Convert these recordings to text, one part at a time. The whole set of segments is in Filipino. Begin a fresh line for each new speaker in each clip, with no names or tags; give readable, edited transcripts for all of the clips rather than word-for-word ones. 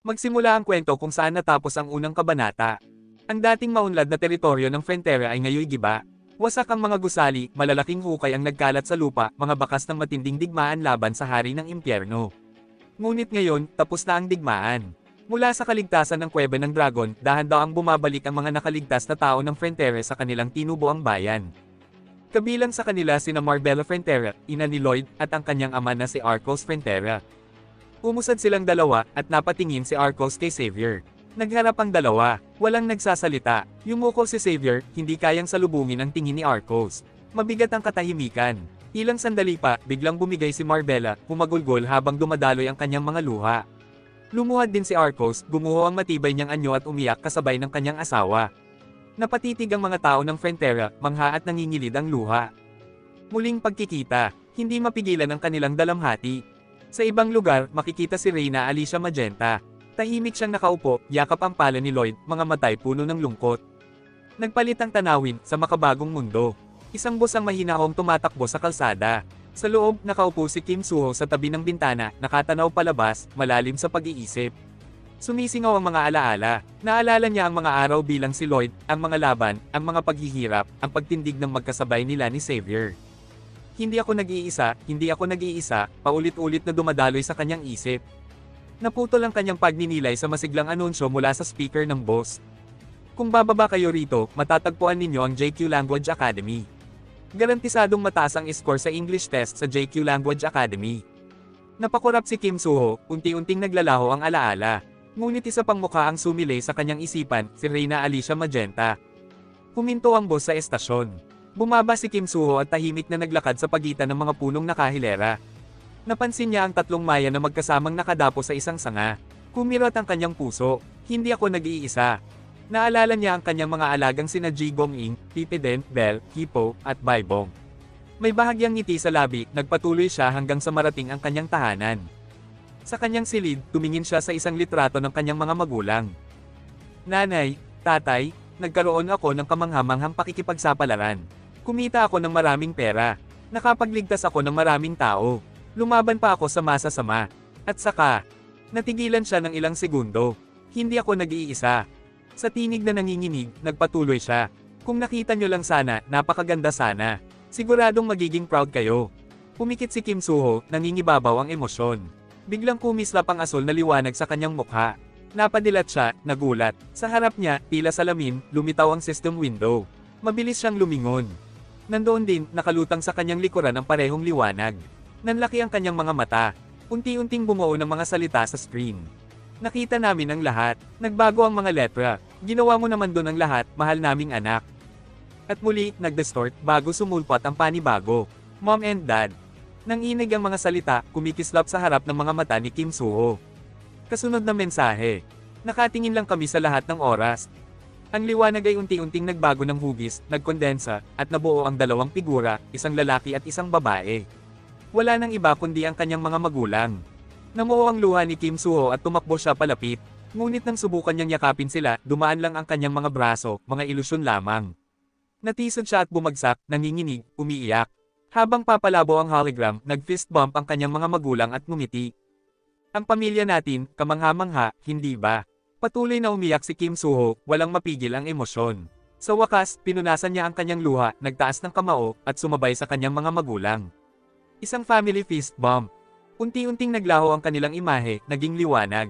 Magsimula ang kwento kung saan natapos ang unang kabanata. Ang dating maunlad na teritoryo ng Frontera ay ngayoy giba. Wasak ang mga gusali, malalaking hukay ang nagkalat sa lupa, mga bakas ng matinding digmaan laban sa hari ng impyerno. Ngunit ngayon, tapos na ang digmaan. Mula sa kaligtasan ng Kuweba ng Dragon, dahan-dahang bumabalik ang mga nakaligtas na tao ng Frontera sa kanilang tinubuang bayan. Kabilang sa kanila sina Marbella Frontera, ina ni Lloyd, at ang kanyang ama na si Arcos Frontera. Umusad silang dalawa, at napatingin si Arcos kay Xavier. Nagharap ang dalawa, walang nagsasalita. Yumuko si Xavier, hindi kayang salubungin ang tingin ni Arcos. Mabigat ang katahimikan. Ilang sandali pa, biglang bumigay si Marbella, humagulgol habang dumadaloy ang kanyang mga luha. Lumuhad din si Arcos, gumuho ang matibay niyang anyo at umiyak kasabay ng kanyang asawa. Napatitig ang mga tao ng Frontera, mangha at nangingilid ang luha. Muling pagkikita, hindi mapigilan ang kanilang dalamhati. Sa ibang lugar, makikita si Reyna Alicia Magenta. Tahimik siyang nakaupo, yakap ang pala ni Lloyd, mga matay puno ng lungkot. Nagpalit ang tanawin, sa makabagong mundo. Isang bus ang mahinahong tumatakbo sa kalsada. Sa loob, nakaupo si Kim Suho sa tabi ng bintana, nakatanaw palabas, malalim sa pag-iisip. Sumisingaw ang mga alaala. Naalala niya ang mga araw bilang si Lloyd, ang mga laban, ang mga paghihirap, ang pagtindig ng magkasabay nila ni Xavier. Hindi ako nag-iisa, paulit-ulit na dumadaloy sa kanyang isip. Naputol ang kanyang pagninilay sa masiglang anunsyo mula sa speaker ng boss. Kung bababa kayo rito, matatagpuan ninyo ang JQ Language Academy. Garantisadong mataas ang score sa English test sa JQ Language Academy. Napakurap si Kim Suho, unti-unting naglalaho ang alaala. Ngunit isa pang mukha ang sumilay sa kanyang isipan, si Reyna Alicia Magenta. Huminto ang boss sa estasyon. Bumaba si Kim Suho at tahimik na naglakad sa pagitan ng mga punong nakahilera. Napansin niya ang tatlong maya na magkasamang nakadapo sa isang sanga. Kumirot ang kanyang puso. Hindi ako nag-iisa. Naalala niya ang kanyang mga alagang sina Jigong Ing, Pipiden, Bell, Kipo, at Baibong. May bahagyang ngiti sa labi, nagpatuloy siya hanggang sa marating ang kanyang tahanan. Sa kanyang silid, tumingin siya sa isang litrato ng kanyang mga magulang. Nanay, tatay, nagkaroon ako ng kamanghamanghang pakikipagsapalaran. Kumita ako ng maraming pera. Nakapagligtas ako ng maraming tao. Lumaban pa ako sa masasama. At saka, natigilan siya ng ilang segundo. Hindi ako nag-iisa. Sa tinig na nanginginig, nagpatuloy siya. Kung nakita nyo lang sana, napakaganda sana. Siguradong magiging proud kayo. Pumikit si Kim Suho, nangingibabaw ang emosyon. Biglang kumislap ang asul na liwanag sa kanyang mukha. Napadilat siya, nagulat. Sa harap niya, tila salamin, lumitaw ang system window. Mabilis siyang lumingon. Nandoon din, nakalutang sa kanyang likuran ang parehong liwanag. Nanlaki ang kanyang mga mata. Unti-unting bumuo ng mga salita sa screen. Nakita namin ang lahat. Nagbago ang mga letra. Ginawa mo naman doon ang lahat, mahal naming anak. At muli, nagdistort, bago sumulpot ang panibago. Mom and Dad. Nanginig ang mga salita, kumikislap sa harap ng mga mata ni Kim Suho. Kasunod na mensahe. Nakatingin lang kami sa lahat ng oras. Ang liwanag ay unti-unting nagbago ng hugis, nagkondensa, at nabuo ang dalawang figura, isang lalaki at isang babae. Wala nang iba kundi ang kanyang mga magulang. Namuo ang luha ni Kim Suho at tumakbo siya palapit. Ngunit nang subukan niyang yakapin sila, dumaan lang ang kanyang mga braso, mga ilusyon lamang. Natisod siya at bumagsak, nanginginig, umiiyak. Habang papalabo ang hologram, nag-fist bump ang kanyang mga magulang at ngumiti. Ang pamilya natin, kamangha-mangha, hindi ba? Patuloy na umiyak si Kim Suho, walang mapigil ang emosyon. Sa wakas, pinunasan niya ang kanyang luha, nagtaas ng kamao, at sumabay sa kanyang mga magulang. Isang family fist bump. Unti-unting naglaho ang kanilang imahe, naging liwanag.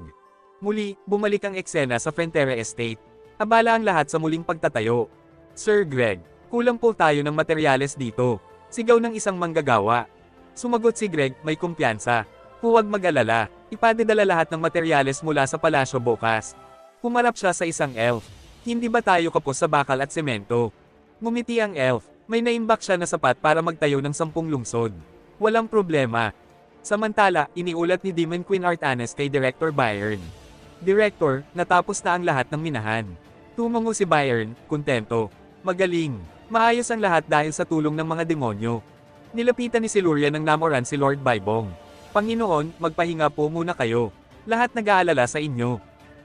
Muli, bumalik ang eksena sa Frontera Estate. Abala ang lahat sa muling pagtatayo. Sir Greg, kulang po tayo ng materyales dito. Sigaw ng isang manggagawa. Sumagot si Greg, may kumpiyansa. Huwag mag-alala, ipadadala lahat ng materyales mula sa palasyo bukas. Humarap siya sa isang elf. Hindi ba tayo kapos sa bakal at semento? Ngumiti ang elf, may naimbak siya na sapat para magtayo ng 10 lungsod. Walang problema. Samantala, iniulat ni Demon Queen Artanes kay Director Byron. Director, natapos na ang lahat ng minahan. Tumango si Byron, kontento. Magaling. Maayos ang lahat dahil sa tulong ng mga demonyo. Nilapitan ni Siluria ng namoran si Lord Baibong. Panginoon, magpahinga po muna kayo. Lahat nag-aalala sa inyo.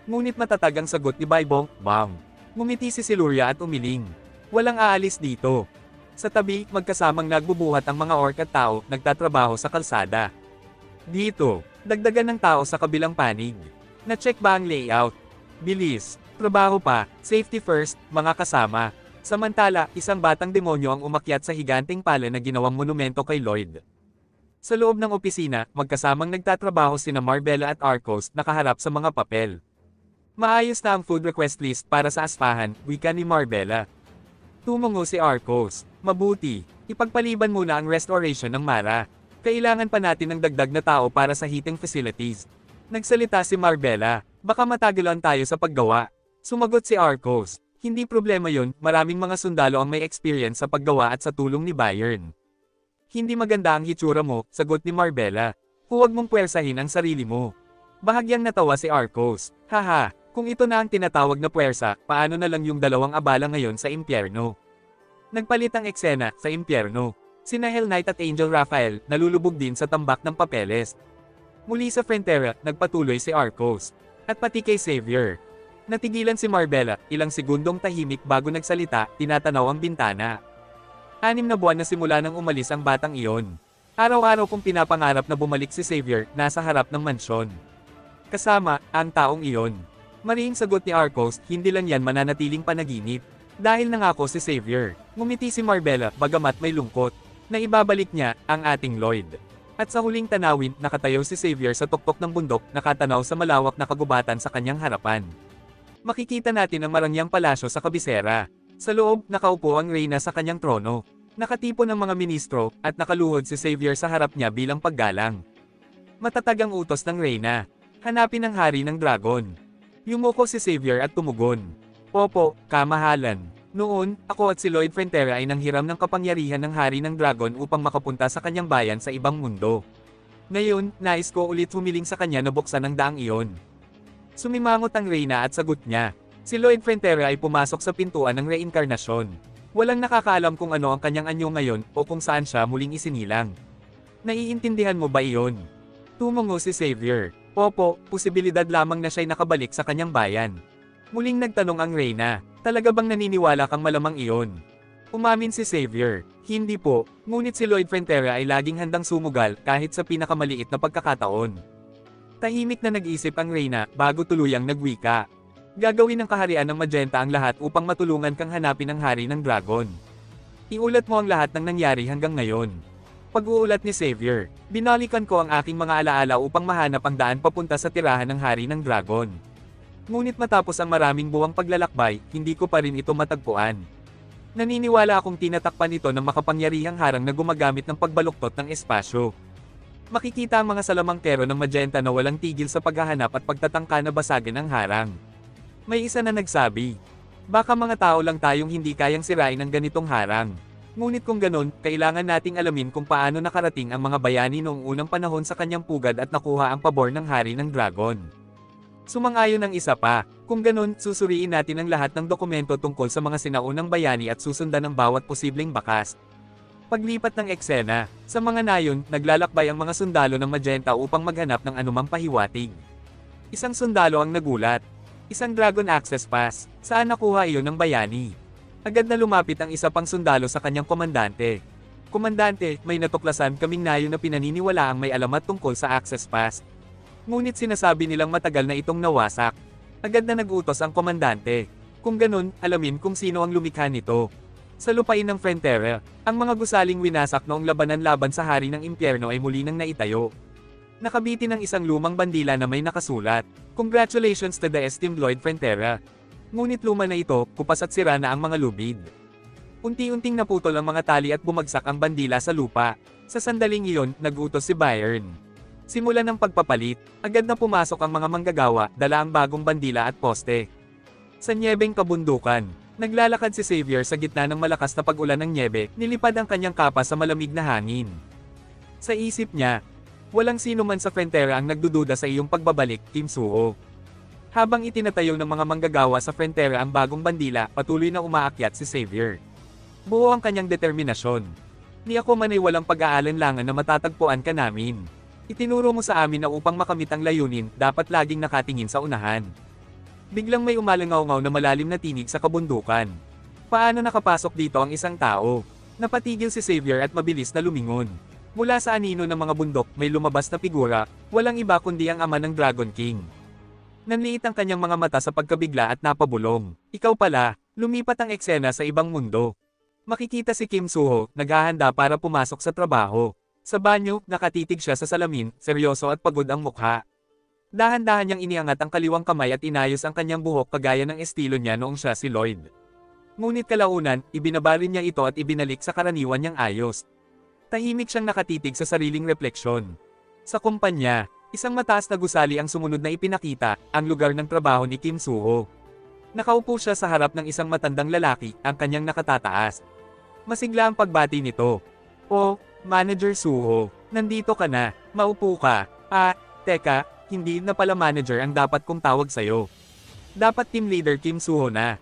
Ngunit matatag ang sagot ni Baibong, bam. Ngumiti si Siluria at umiling. Walang aalis dito. Sa tabi, magkasamang nagbubuhat ang mga orc at tao, nagtatrabaho sa kalsada. Dito, dagdagan ng tao sa kabilang panig. Na-check ba ang layout? Bilis, trabaho pa, safety first, mga kasama. Samantala, isang batang demonyo ang umakyat sa higanteng pala na ginawang monumento kay Lloyd. Sa loob ng opisina, magkasamang nagtatrabaho sina Marbella at Arcos nakaharap sa mga papel. Maayos na ang food request list para sa aspahan, wika ni Marbella. Tumungo si Arcos. Mabuti, ipagpaliban muna ang restoration ng Mara. Kailangan pa natin ng dagdag na tao para sa heating facilities. Nagsalita si Marbella, baka matagalan tayo sa paggawa. Sumagot si Arcos, hindi problema yun, maraming mga sundalo ang may experience sa paggawa at sa tulong ni Bayern. Hindi maganda ang hitsura mo, sagot ni Marbella. Huwag mong puwersahin ang sarili mo. Bahagyang natawa si Arcos, haha, kung ito na ang tinatawag na puwersa, paano na lang yung dalawang abala ngayon sa impyerno? Nagpalit ang eksena sa impyerno. Sina Hell Knight at Angel Raphael nalulubog din sa tambak ng papeles. Muli sa Frontera, nagpatuloy si Arcos. At pati kay Xavier. Natigilan si Marbella, ilang segundong tahimik bago nagsalita, tinatanaw ang bintana. 6 na buwan na simula nang umalis ang batang iyon. Araw-araw kong pinapangarap na bumalik si Xavier, nasa harap ng mansyon. Kasama, ang taong iyon. Mariing sagot ni Arcos, hindi lang yan mananatiling panaginip. Dahil nangako si Xavier, ngumiti si Marbella, bagamat may lungkot, na ibabalik niya, ang ating Lloyd. At sa huling tanawin, nakatayo si Xavier sa tuktok ng bundok, nakatanaw sa malawak na kagubatan sa kanyang harapan. Makikita natin ang marangyang palasyo sa kabisera. Sa loob, nakaupo ang reyna sa kanyang trono. Nakatipon ang mga ministro, at nakaluhod si Xavier sa harap niya bilang paggalang. Matatag ang utos ng reyna. Hanapin ang hari ng dragon. Yumuko si Xavier at tumugon. Opo, kamahalan. Noon, ako at si Lloyd Frontera ay nanghiram ng kapangyarihan ng hari ng dragon upang makapunta sa kanyang bayan sa ibang mundo. Ngayon, nais ko ulit humiling sa kanya na buksan ang daang iyon. Sumimangot ang reyna at sagot niya. Si Lloyd Frontera ay pumasok sa pintuan ng reinkarnasyon. Walang nakakaalam kung ano ang kanyang anyo ngayon o kung saan siya muling isinilang. Naiintindihan mo ba iyon? Tumungo si Xavier. Opo, posibilidad lamang na siya'y nakabalik sa kanyang bayan. Muling nagtanong ang reyna, talaga bang naniniwala kang malamang iyon? Umamin si Xavier, hindi po, ngunit si Lloyd Frontera ay laging handang sumugal kahit sa pinakamaliit na pagkakataon. Tahimik na nag-isip ang reyna bago tuluyang nagwika. Gagawin ng kaharian ng Magenta ang lahat upang matulungan kang hanapin ang hari ng dragon. Iulat mo ang lahat ng nangyari hanggang ngayon. Pag-uulat ni Xavier, binalikan ko ang aking mga alaala upang mahanap ang daan papunta sa tirahan ng hari ng dragon. Ngunit matapos ang maraming buwang paglalakbay, hindi ko pa rin ito matagpuan. Naniniwala akong tinatakpan ito ng makapangyarihang harang na gumagamit ng pagbaluktot ng espasyo. Makikita ang mga salamangkero ng Magenta na walang tigil sa paghahanap at pagtatangka na basagin ang harang. May isa na nagsabi, baka mga tao lang tayong hindi kayang sirain ang ganitong harang. Ngunit kung ganon, kailangan nating alamin kung paano nakarating ang mga bayani noong unang panahon sa kanyang pugad at nakuha ang pabor ng hari ng dragon. Sumang-ayon ang isa pa, kung ganon, susuriin natin ang lahat ng dokumento tungkol sa mga sinaunang bayani at susundan ang bawat posibleng bakas. Paglipat ng eksena, sa mga nayon, naglalakbay ang mga sundalo ng Magenta upang maghanap ng anumang pahiwatig. Isang sundalo ang nagulat. Isang Dragon Access Pass, saan nakuha iyon ng bayani? Agad na lumapit ang isa pang sundalo sa kanyang komandante. Komandante, may natuklasan kaming nayon na pinaniniwalaang may alamat tungkol sa Access Pass. Ngunit sinasabi nilang matagal na itong nawasak. Agad na nag-utos ang komandante. Kung ganun, alamin kung sino ang lumikha nito. Sa lupain ng Frontera, ang mga gusaling winasak noong labanan laban sa hari ng impyerno ay muli nang naitayo. Nakabitin ng isang lumang bandila na may nakasulat, "Congratulations to the esteemed Lloyd Frontera." Ngunit luma na ito, kupas at sira na ang mga lubid. Unti-unting naputol ang mga tali at bumagsak ang bandila sa lupa. Sa sandaling iyon, nag-utos si Bayern. Simula ng pagpapalit, agad na pumasok ang mga manggagawa, dala ang bagong bandila at poste. Sa nyebeng kabundukan, naglalakad si Xavier sa gitna ng malakas na pag-ulan ng nyebe, nilipad ang kanyang kapa sa malamig na hangin. Sa isip niya, walang sino man sa Frontera ang nagdududa sa iyong pagbabalik, Kim Suho. Habang itinatayo ng mga manggagawa sa Frontera ang bagong bandila, patuloy na umaakyat si Xavier. Buo ang kanyang determinasyon. Ni ako man ay walang pag-aalinlangan na matatagpuan ka namin. Itinuro mo sa amin na upang makamit ang layunin, dapat laging nakatingin sa unahan. Biglang may umalangaw-ngaw na malalim na tinig sa kabundukan. Paano nakapasok dito ang isang tao? Napatigil si Xavier at mabilis na lumingon. Mula sa anino ng mga bundok, may lumabas na figura, walang iba kundi ang ama ng Dragon King. Nanliit ang kanyang mga mata sa pagkabigla at napabulong. Ikaw pala, lumipat ang eksena sa ibang mundo. Makikita si Kim Soo-ho, naghahanda para pumasok sa trabaho. Sa banyo, nakatitig siya sa salamin, seryoso at pagod ang mukha. Dahan-dahan niyang iniangat ang kaliwang kamay at inayos ang kanyang buhok kagaya ng estilo niya noong siya si Lloyd. Ngunit kalaunan, ibinabarin niya ito at ibinalik sa karaniwan niyang ayos. Tahimik siyang nakatitig sa sariling refleksyon. Sa kumpanya, isang mataas na gusali ang sumunod na ipinakita, ang lugar ng trabaho ni Kim Soo-ho. Nakaupo siya sa harap ng isang matandang lalaki, ang kanyang nakatataas. Masigla ang pagbati nito. "Oh, Manager Soo-ho, nandito ka na, maupo ka." Teka, hindi na pala manager ang dapat kong tawag sa'yo. Dapat team leader Kim Soo-ho na.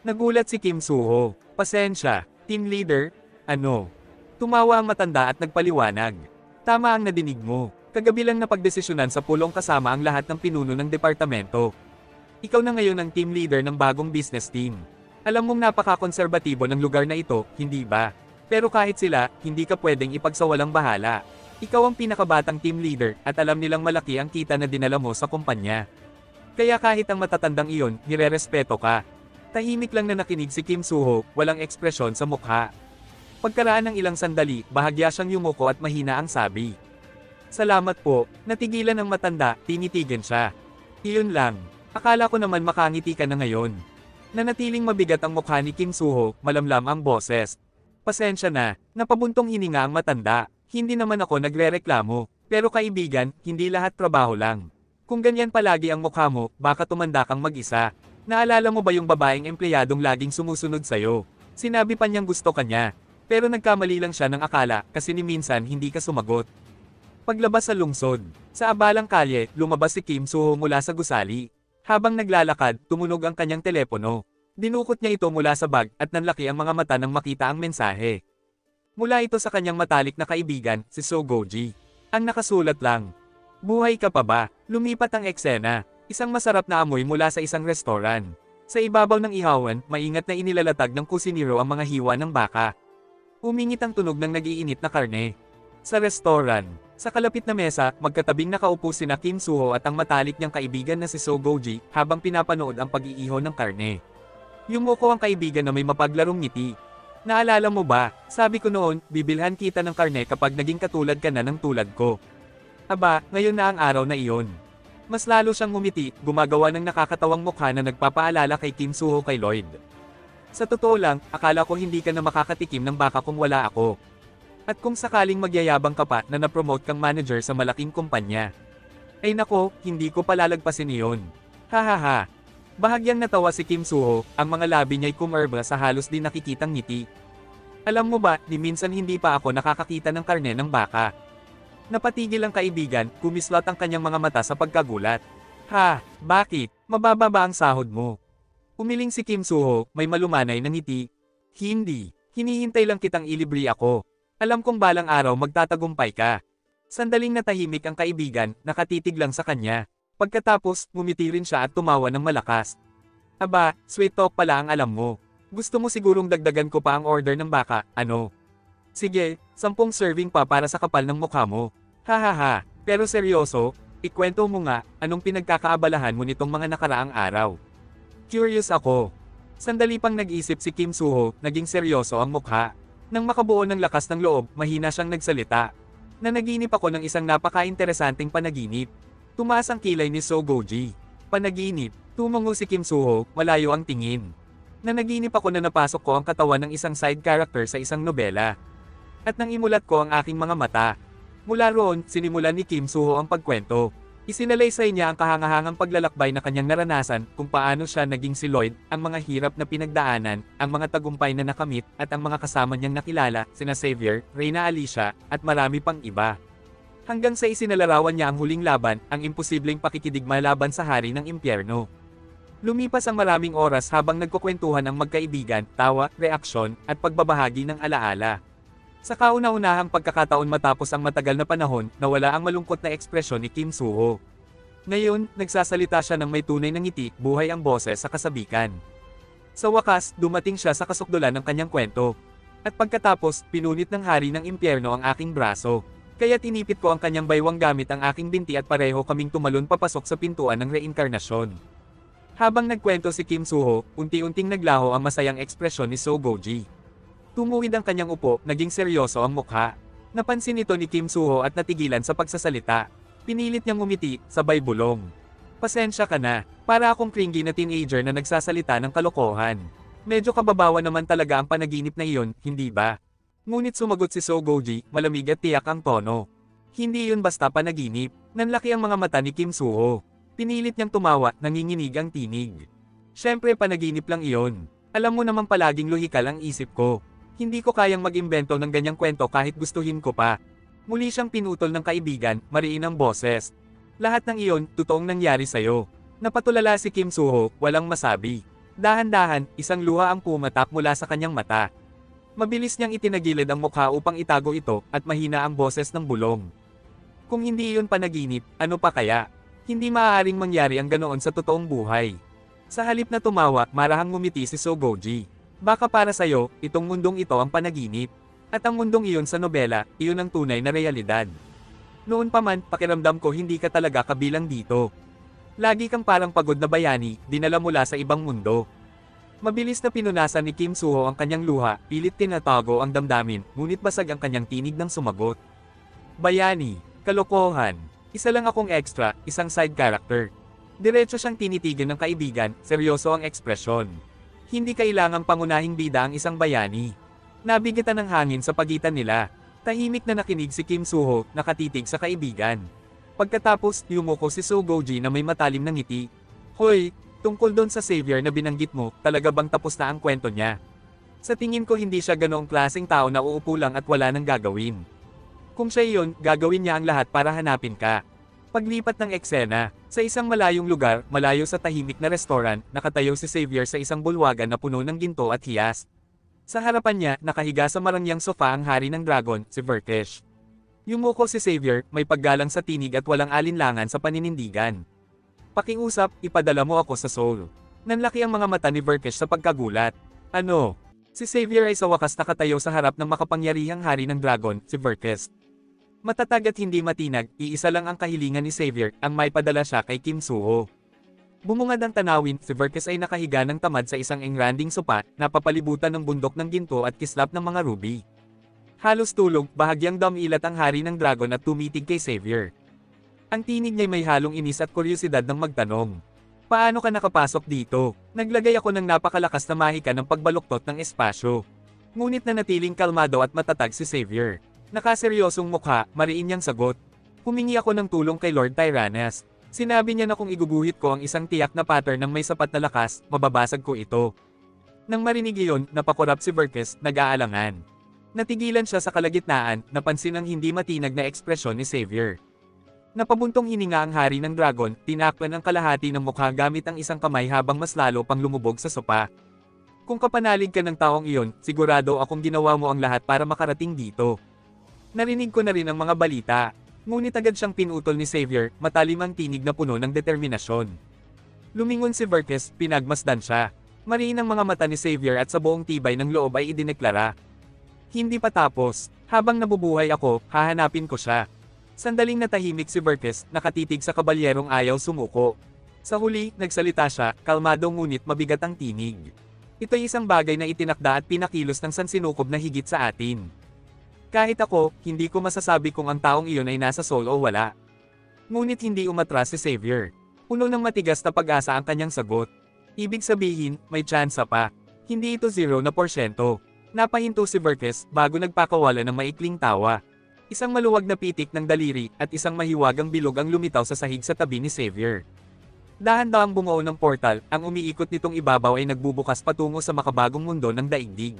Nagulat si Kim Soo-ho. "Pasensya, team leader? Ano?" Tumawa ang matanda at nagpaliwanag. "Tama ang nadinig mo. Kagabi lang napagdesisyonan sa pulong kasama ang lahat ng pinuno ng departamento. Ikaw na ngayon ang team leader ng bagong business team. Alam mong napaka-konserbatibo ng lugar na ito, hindi ba? Pero kahit sila, hindi ka pwedeng ipagsawalang bahala. Ikaw ang pinakabatang team leader at alam nilang malaki ang kita na dinala mo sa kumpanya. Kaya kahit ang matatandang iyon, nirerespeto ka." Tahimik lang na nakinig si Kim Soo-ho, walang ekspresyon sa mukha. Pagkaraan ng ilang sandali, bahagya siyang yumuko at mahina ang sabi. "Salamat po." Natigilan ang matanda, tinitigan siya. "Iyon lang. Akala ko naman makangiti ka na ngayon." Nanatiling mabigat ang mukha ni Kim Soo-ho, malamlam ang boses. "Pasensya na." Napabuntong hininga ang matanda. "Hindi naman ako nagrereklamo. Pero kaibigan, hindi lahat trabaho lang. Kung ganyan palagi ang mukha mo, baka tumanda kang mag-isa. Naalala mo ba yung babaeng empleyadong laging sumusunod sa'yo? Sinabi pa niyang gusto ka niya. Pero nagkamali lang siya ng akala kasi ni minsan hindi ka sumagot." Paglabas sa lungsod, sa abalang kalye, lumabas si Kim Soo-ho mula sa gusali. Habang naglalakad, tumunog ang kanyang telepono. Dinukot niya ito mula sa bag at nanlaki ang mga mata nang makita ang mensahe. Mula ito sa kanyang matalik na kaibigan, si Seo Go-ji. Ang nakasulat lang, "Buhay ka pa ba?" Lumipat ang eksena. Isang masarap na amoy mula sa isang restoran. Sa ibabaw ng ihawan, maingat na inilalatag ng kusinero ang mga hiwa ng baka. Umingit ang tunog ng nag-iinit na karne. Sa restoran, sa kalapit na mesa, magkatabing nakaupo sina Kim Soo-ho at ang matalik niyang kaibigan na si Seo Go-ji, habang pinapanood ang pag-iihaw ng karne. Yumuko ang kaibigan na may mapaglarong ngiti. "Naalala mo ba, sabi ko noon, bibilhan kita ng karne kapag naging katulad ka na ng tulad ko. Aba, ngayon na ang araw na iyon." Mas lalo siyang ngumiti, gumagawa ng nakakatawang mukha na nagpapaalala kay Kim Soo-ho kay Lloyd. "Sa totoo lang, akala ko hindi ka na makakatikim ng baka kung wala ako. At kung sakaling magyayabang ka pa na na-promote kang manager sa malaking kumpanya. Ay nako, hindi ko palalagpasin iyon." Hahaha. Bahagyang natawa si Kim Soo-ho, ang mga labi niya'y kumerba sa halos di nakikitang ngiti. "Alam mo ba, ni minsan hindi pa ako nakakakita ng karne ng baka." Napatigil ang kaibigan, kumislot ang kanyang mga mata sa pagkagulat. "Ha, bakit? Mababa ba ang sahod mo?" Umiling si Kim Soo-ho, may malumanay na ngiti. "Hindi. Hinihintay lang kitang ilibri ako. Alam kong balang araw magtatagumpay ka." Sandaling natahimik ang kaibigan, nakatitig lang sa kanya. Pagkatapos, ngumiti rin siya at tumawa ng malakas. "Aba, sweet talk pala ang alam mo. Gusto mo sigurong dagdagan ko pa ang order ng baka, ano? Sige, 10 serving pa para sa kapal ng mukha mo. Hahaha, pero seryoso, ikwento mo nga, anong pinagkakaabalahan mo nitong mga nakaraang araw?" Curious ako. Sandali pang nag-isip si Kim Soo-ho, naging seryoso ang mukha. Nang makabuo ng lakas ng loob, mahina siyang nagsalita. "Nanaginip ako ng isang napaka-interesanting panaginip." Tumaas ang kilay ni Seo Go-ji. "Panaginip?" Tumango si Kim Soo-ho, malayo ang tingin. "Nanaginip ako na napasok ko ang katawan ng isang side character sa isang nobela. At nang imulat ko ang aking mga mata." Mula roon, sinimulan ni Kim Soo-ho ang pagkwento. Isinalaysay niya ang kahangahangang paglalakbay na kanyang naranasan, kung paano siya naging si Lloyd, ang mga hirap na pinagdaanan, ang mga tagumpay na nakamit, at ang mga kasama niyang nakilala, sina Xavier, Reyna Alicia, at marami pang iba. Hanggang sa isinalarawan niya ang huling laban, ang imposibleng pakikidigma laban sa hari ng impyerno. Lumipas ang maraming oras habang nagkukwentuhan ang magkaibigan, tawa, reaksyon, at pagbabahagi ng alaala. Sa kauna-unahang pagkakataon matapos ang matagal na panahon, nawala ang malungkot na ekspresyon ni Kim Soo-ho. Ngayon, nagsasalita siya ng may tunay na ngiti, buhay ang boses sa kasabikan. Sa wakas, dumating siya sa kasukdulan ng kanyang kwento. At pagkatapos, pinunit ng hari ng impyerno ang aking braso. Kaya tinipit ko ang kanyang baywang gamit ang aking binti at pareho kaming tumalon papasok sa pintuan ng reinkarnasyon. Habang nagkwento si Kim Soo-ho, unti-unting naglaho ang masayang ekspresyon ni Seo Go-ji. Tumuwid ang kanyang upo, naging seryoso ang mukha. Napansin ito ni Kim Soo-ho at natigilan sa pagsasalita. Pinilit niyang ngumiti, sabay bulong. Pasensya ka na, para akong clingy na teenager na nagsasalita ng kalokohan. Medyo kababawan naman talaga ang panaginip na iyon, hindi ba? Ngunit sumagot si Seo Go-ji, malamig at tiyak ang tono. Hindi yun basta panaginip. Nanlaki ang mga mata ni Kim Soo-ho. Pinilit niyang tumawa, nanginginig ang tinig. Siyempre panaginip lang iyon. Alam mo naman palaging lohikal ang isip ko. Hindi ko kayang mag-imbento ng ganyang kwento kahit gustuhin ko pa. Muli siyang pinutol ng kaibigan, mariin ang boses. Lahat ng iyon, totoong nangyari sa'yo. Napatulala si Kim Soo-ho, walang masabi. Dahan-dahan, isang luha ang pumatak mula sa kanyang mata. Mabilis niyang itinagilid ang mukha upang itago ito, at mahina ang boses ng bulong. Kung hindi iyon panaginip, ano pa kaya? Hindi maaaring mangyari ang ganoon sa totoong buhay. Sa halip na tumawa, marahang ngumiti si Seo Go-ji. Baka para sa'yo, itong mundong ito ang panaginip. At ang mundong iyon sa nobela, iyon ang tunay na realidad. Noon pa man, pakiramdam ko hindi ka talaga kabilang dito. Lagi kang parang pagod na bayani, dinala mula sa ibang mundo. Mabilis na pinunasan ni Kim Soo-ho ang kanyang luha, pilit tinatago ang damdamin, ngunit basag ang kanyang tinig ng sumagot. Bayani, kalokohan, isa lang akong extra, isang side character. Diretso siyang tinitigan ng kaibigan, seryoso ang ekspresyon. Hindi kailangang pangunahing bida ang isang bayani. Nabigatan ng hangin sa pagitan nila. Tahimik na nakinig si Kim Soo-ho, nakatitig sa kaibigan. Pagkatapos, yumuko si Seo Go-ji na may matalim na ngiti. Hoy! Tungkol doon sa savior na binanggit mo, talaga bang tapos na ang kwento niya? Sa tingin ko hindi siya ganoong klaseng tao na uupo lang at wala nang gagawin. Kung siya iyon, gagawin niya ang lahat para hanapin ka. Paglipat ng eksena, sa isang malayong lugar, malayo sa tahimik na restaurant, nakatayo si Xavier sa isang bulwagan na puno ng ginto at hiyas. Sa harapan niya, nakahiga sa marangyang sofa ang hari ng dragon, si Verkesh. Yumuko si Xavier, may paggalang sa tinig at walang alinlangan sa paninindigan. Pakiusap, ipadala mo ako sa Seoul. Nanlaki ang mga mata ni Verkesh sa pagkagulat. Ano? Si Xavier ay sa wakas nakatayo sa harap ng makapangyarihang hari ng dragon, si Verkesh. Matatag at hindi matinag, iisa lang ang kahilingan ni Xavier, ang maipadala siya kay Kim Soo-ho. Bumungad ang tanawin, si Verkesh ay nakahiga ng tamad sa isang engranding sopa, napapalibutan ng bundok ng ginto at kislap ng mga ruby. Halos tulog, bahagyang damilat ang hari ng dragon at tumitig kay Xavier. Ang tinig niya'y may halong inis at kuryosidad ng magtanong. Paano ka nakapasok dito? Naglagay ako ng napakalakas na mahika ng pagbaluktot ng espasyo. Ngunit nanatiling kalmado at matatag si Xavier. Nakaseryosong mukha, mariin niyang sagot. Humingi ako ng tulong kay Lord Tyrannus. Sinabi niya na kung iguguhit ko ang isang tiyak na pattern ng may sapat na lakas, mababasag ko ito. Nang marinig iyon, napakurap si Verkesh, nag-aalangan. Natigilan siya sa kalagitnaan, napansin ang hindi matinag na ekspresyon ni Xavier. Napabuntong hininga ang hari ng dragon, tinakpan ang kalahati ng mukha gamit ang isang kamay habang mas lalo pang lumubog sa sopa. Kung kapanalig ka ng taong iyon, sigurado akong ginawa mo ang lahat para makarating dito. Narinig ko na rin ang mga balita. Ngunit agad siyang pinutol ni Xavier, matalim ang tinig na puno ng determinasyon. Lumingon si Verkesh, pinagmasdan siya. Mariin ang mga mata ni Xavier at sa buong tibay ng loob ay idineklara. Hindi pa tapos, habang nabubuhay ako, hahanapin ko siya. Sandaling natahimik si Verkesh, nakatitig sa kabalyerong ayaw sumuko. Sa huli, nagsalita siya, kalmado ngunit mabigat ang tinig. Ito'y isang bagay na itinakda at pinakilos ng sansinukob na higit sa atin. Kahit ako, hindi ko masasabi kung ang taong iyon ay nasa Seoul o wala. Ngunit hindi umatras si Xavier. Puno ng matigas na pag-asa ang kanyang sagot. Ibig sabihin, may tsansa pa. Hindi ito 0%. Napahinto si Verkesh bago nagpakawala ng maikling tawa. Isang maluwag na pitik ng daliri at isang mahiwagang bilog ang lumitaw sa sahig sa tabi ni Xavier. Dahan-dahang bumuo ng portal, ang umiikot nitong ibabaw ay nagbubukas patungo sa makabagong mundo ng daigdig.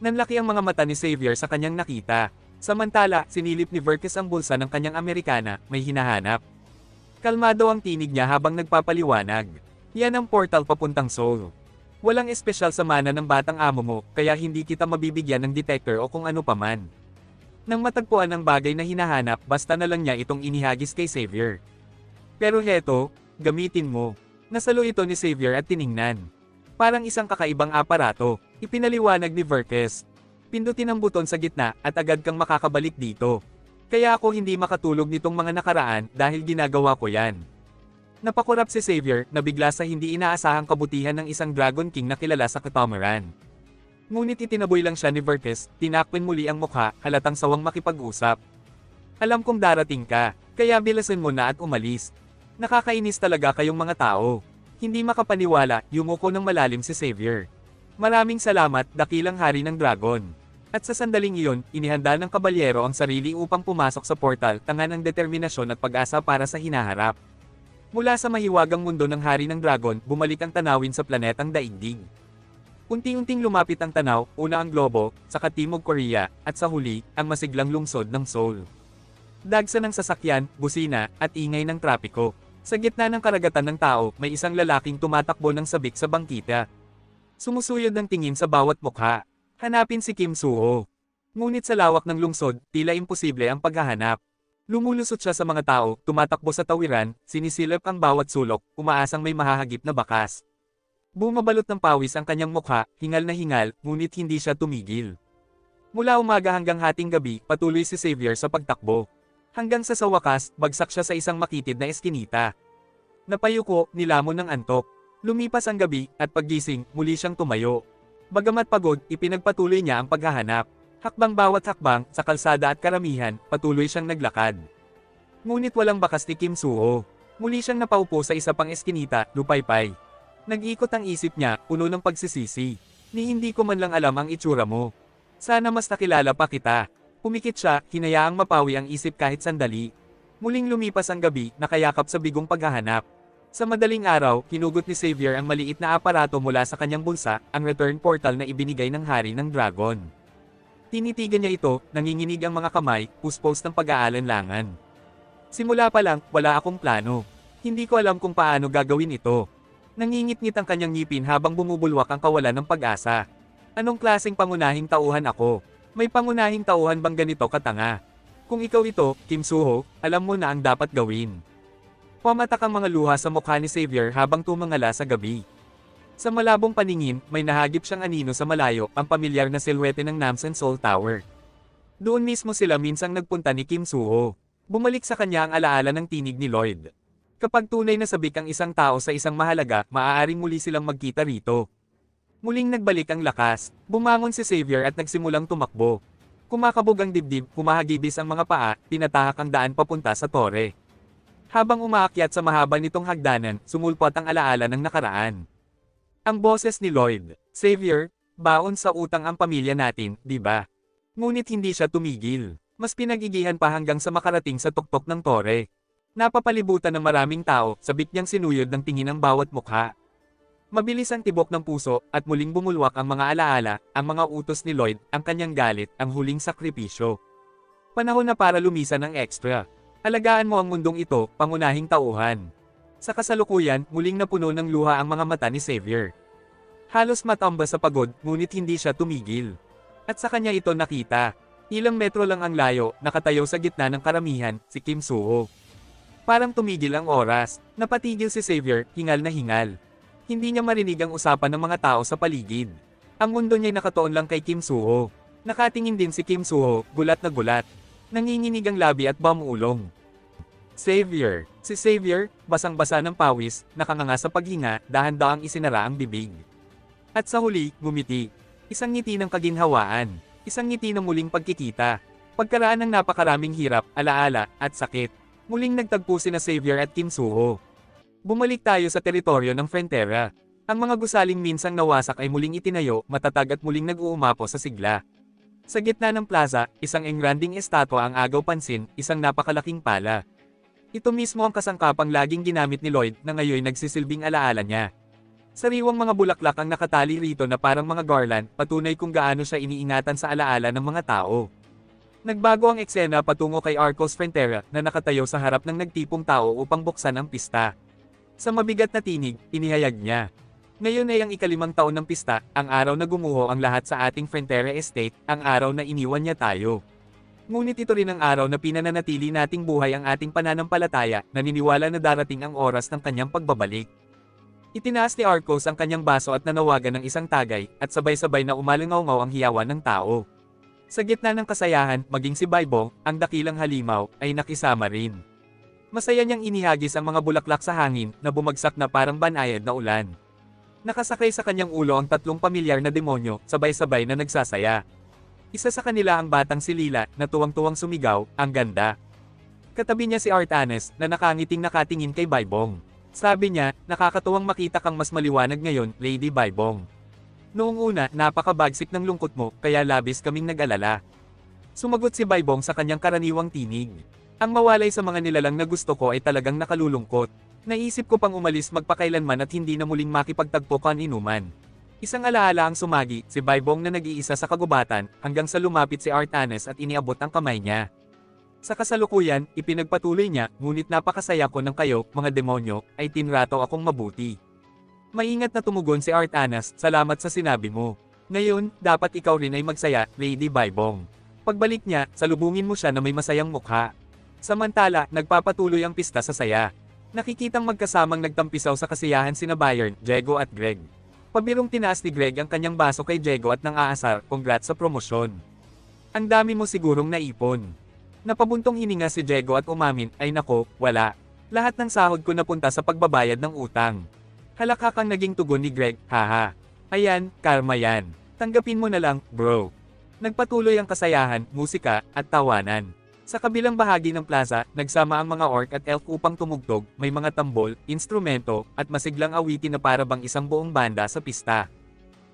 Nanlaki ang mga mata ni Xavier sa kanyang nakita. Samantala, sinilip ni Verkesh ang bulsa ng kanyang Amerikana, may hinahanap. Kalmado ang tinig niya habang nagpapaliwanag. Yan ang portal papuntang Seoul. Walang espesyal sa mana ng batang amo mo, kaya hindi kita mabibigyan ng detector o kung ano paman. Nang matagpuan ang bagay na hinahanap, basta na lang niya itong inihagis kay Xavier. Pero heto, gamitin mo. Nasalo ito ni Xavier at tiningnan. Parang isang kakaibang aparato, ipinaliwanag ni Verkesh. Pindutin ang buton sa gitna, at agad kang makakabalik dito. Kaya ako hindi makatulog nitong mga nakaraan dahil ginagawa ko yan. Napakurap si Xavier na bigla sa hindi inaasahang kabutihan ng isang Dragon King na kilala sa Catamaran. Ngunit itinaboy lang siya ni Vertes, tinakpan muli ang mukha, halatang sawang makipag-usap. Alam kong darating ka, kaya bilasan mo na at umalis. Nakakainis talaga kayong mga tao. Hindi makapaniwala, yumuko ng malalim si Xavier. Maraming salamat, dakilang hari ng dragon. At sa sandaling iyon, inihanda ng kabalyero ang sarili upang pumasok sa portal, tanga ng determinasyon at pag-asa para sa hinaharap. Mula sa mahiwagang mundo ng hari ng dragon, bumalik ang tanawin sa planetang daigdig. Unti-unting lumapit ang tanaw, una ang globo, saka Timog Korea, at sa huli, ang masiglang lungsod ng Seoul. Dagsa ng sasakyan, busina, at ingay ng trapiko. Sa gitna ng karagatan ng tao, may isang lalaking tumatakbo ng sabik sa bangkita. Sumusuyod ng tingin sa bawat mukha. Hanapin si Kim Soo-ho. Ngunit sa lawak ng lungsod, tila imposible ang paghahanap. Lumulusot siya sa mga tao, tumatakbo sa tawiran, sinisilip ang bawat sulok, umaasang may mahahagip na bakas. Bumabalot ng pawis ang kanyang mukha, hingal na hingal, ngunit hindi siya tumigil. Mula umaga hanggang hating gabi, patuloy si Xavier sa pagtakbo. Hanggang sa wakas, bagsak siya sa isang makitid na eskinita. Napayuko, nilamon ng antok. Lumipas ang gabi, at paggising, muli siyang tumayo. Bagamat pagod, ipinagpatuloy niya ang paghahanap. Hakbang bawat hakbang, sa kalsada at karamihan, patuloy siyang naglakad. Ngunit walang bakas ni Kim Soo-ho. Muli siyang napaupo sa isa pang eskinita, lupaypay. Nag-ikot ang isip niya, puno ng pagsisisi. Ni hindi ko man lang alam ang itsura mo. Sana mas nakilala pa kita. Pumikit siya, hinayaang mapawi ang isip kahit sandali. Muling lumipas ang gabi, nakayakap sa bigong paghahanap. Sa madaling araw, hinugot ni Xavier ang maliit na aparato mula sa kanyang bulsa, ang return portal na ibinigay ng hari ng dragon. Tinitigan niya ito, nanginginig ang mga kamay, puspos ng pag-aalanlangan. Simula pa lang, wala akong plano. Hindi ko alam kung paano gagawin ito. Nangingit-ngit ang kanyang ngipin habang bumubulwak ang kawalan ng pag-asa. Anong klaseng pangunahing tauhan ako? May pangunahing tauhan bang ganito katanga? Kung ikaw ito, Kim Soo-ho, alam mo na ang dapat gawin. Pumatak ang mga luha sa mukha ni Xavier habang tumangala sa gabi. Sa malabong paningin, may nahagip siyang anino sa malayo, ang pamilyar na silhouette ng Namsan Seoul Tower. Doon mismo sila minsang nagpunta ni Kim Soo-ho. Bumalik sa kanya ang alaala ng tinig ni Lloyd. Kapag tunay na sabik ang isang tao sa isang mahalaga, maaaring muli silang magkita rito. Muling nagbalik ang lakas, bumangon si Xavier at nagsimulang tumakbo. Kumakabog ang dibdib, humahagibis ang mga paa, tinatahak ang daan papunta sa tore. Habang umaakyat sa mahaba nitong hagdanan, sumulpot ang alaala ng nakaraan. Ang boses ni Lloyd, Xavier, baon sa utang ang pamilya natin, di ba? Ngunit hindi siya tumigil. Mas pinagigihan pa hanggang sa makarating sa tuktok ng tore. Napapalibutan ng maraming tao, sabik niyang sinuyod ng tingin ang bawat mukha. Mabilis ang tibok ng puso, at muling bumulwak ang mga alaala, ang mga utos ni Lloyd, ang kanyang galit, ang huling sakripisyo. Panahon na para lumisan ng extra. Alagaan mo ang mundong ito, pangunahing tauhan. Sa kasalukuyan, muling napuno ng luha ang mga mata ni Xavier. Halos matamba sa pagod, ngunit hindi siya tumigil. At sa kanya ito nakita. Ilang metro lang ang layo, nakatayo sa gitna ng karamihan, si Kim Soo-ho. Parang tumigil ang oras, napatigil si Xavier, hingal na hingal. Hindi niya marinig ang usapan ng mga tao sa paligid. Ang mundo niya'y nakatuon lang kay Kim Soo-ho. Nakatingin din si Kim Soo-ho, gulat na gulat. Nanginginig ang labi at bamulong. Xavier. Si Xavier, basang-basa ng pawis, nakanganga sa paghinga, dahan-daang isinara ang bibig. At sa huli, ngumiti. Isang ngiti ng kaginhawaan. Isang ngiti ng muling pagkikita. Pagkaraan ng napakaraming hirap, alaala, at sakit. Muling nagtagpo sina Xavier at Kim Soo-ho. Bumalik tayo sa teritoryo ng Frontera. Ang mga gusaling minsang nawasak ay muling itinayo, matatag at muling nag-uumapo sa sigla. Sa gitna ng plaza, isang engranding estatwa ang agaw pansin, isang napakalaking pala. Ito mismo ang kasangkapang laging ginamit ni Lloyd na ngayon nagsisilbing alaala niya. Sariwang mga bulaklak ang nakatali rito na parang mga garland, patunay kung gaano siya iniingatan sa alaala ng mga tao. Nagbago ang eksena patungo kay Arcos Frontera na nakatayo sa harap ng nagtipong tao upang buksan ang pista. Sa mabigat na tinig, inihayag niya. Ngayon ay ang ikalimang taon ng pista, ang araw na gumuho ang lahat sa ating Frontera Estate, ang araw na iniwan niya tayo. Ngunit ito rin ang araw na pinananatili nating buhay ang ating pananampalataya, naniniwala na darating ang oras ng kanyang pagbabalik. Itinaas ni Arcos ang kanyang baso at nanawagan ng isang tagay, at sabay-sabay na umalingaw ang hiyawan ng tao. Sa gitna ng kasayahan, maging si Baibong, ang dakilang halimaw, ay nakisama rin. Masaya niyang inihagis ang mga bulaklak sa hangin na bumagsak na parang banayad na ulan. Nakasakay sa kanyang ulo ang 3 pamilyar na demonyo, sabay-sabay na nagsasaya. Isa sa kanila ang batang si Lila, na tuwang-tuwang sumigaw, ang ganda. Katabi niya si Artanes, na nakangiting nakatingin kay Baibong. Sabi niya, nakakatuwang makita kang mas maliwanag ngayon, Lady Baibong. Noong una, napakabagsik ng lungkot mo, kaya labis kaming nag-alala. Sumagot si Baibong sa kanyang karaniwang tinig. Ang mawalay sa mga nilalang na gusto ko ay talagang nakalulungkot. Naisip ko pang umalis magpakailanman at hindi na muling makipagtagpo kan inuman. Isang alaala ang sumagi, si Baibong na nag-iisa sa kagubatan, hanggang sa lumapit si Artanes at iniabot ang kamay niya. Sa kasalukuyan, ipinagpatuloy niya, ngunit napakasaya ko ng kayo, mga demonyo, ay tinrato akong mabuti. Maingat na tumugon si Artanes, salamat sa sinabi mo. Ngayon, dapat ikaw rin ay magsaya, Lady Baibong. Pagbalik niya, salubungin mo siya na may masayang mukha. Samantala, nagpapatuloy ang pista sa saya. Nakikitang magkasamang nagtampisaw sa kasiyahan sina Bayern, Diego at Greg. Pabirong tinaas ni Greg ang kanyang baso kay Diego at nang aasar, congrats sa promosyon. Ang dami mo sigurong naipon. Napabuntong hininga si Diego at umamin, ay nako, wala. Lahat ng sahod ko napunta sa pagbabayad ng utang. Halakak ang naging tugon ni Greg, haha. Ayan, karma yan. Tanggapin mo na lang, bro. Nagpatuloy ang kasayahan, musika, at tawanan. Sa kabilang bahagi ng plaza, nagsama ang mga orc at elf upang tumugtog, may mga tambol, instrumento, at masiglang awitin na para bang isang buong banda sa pista.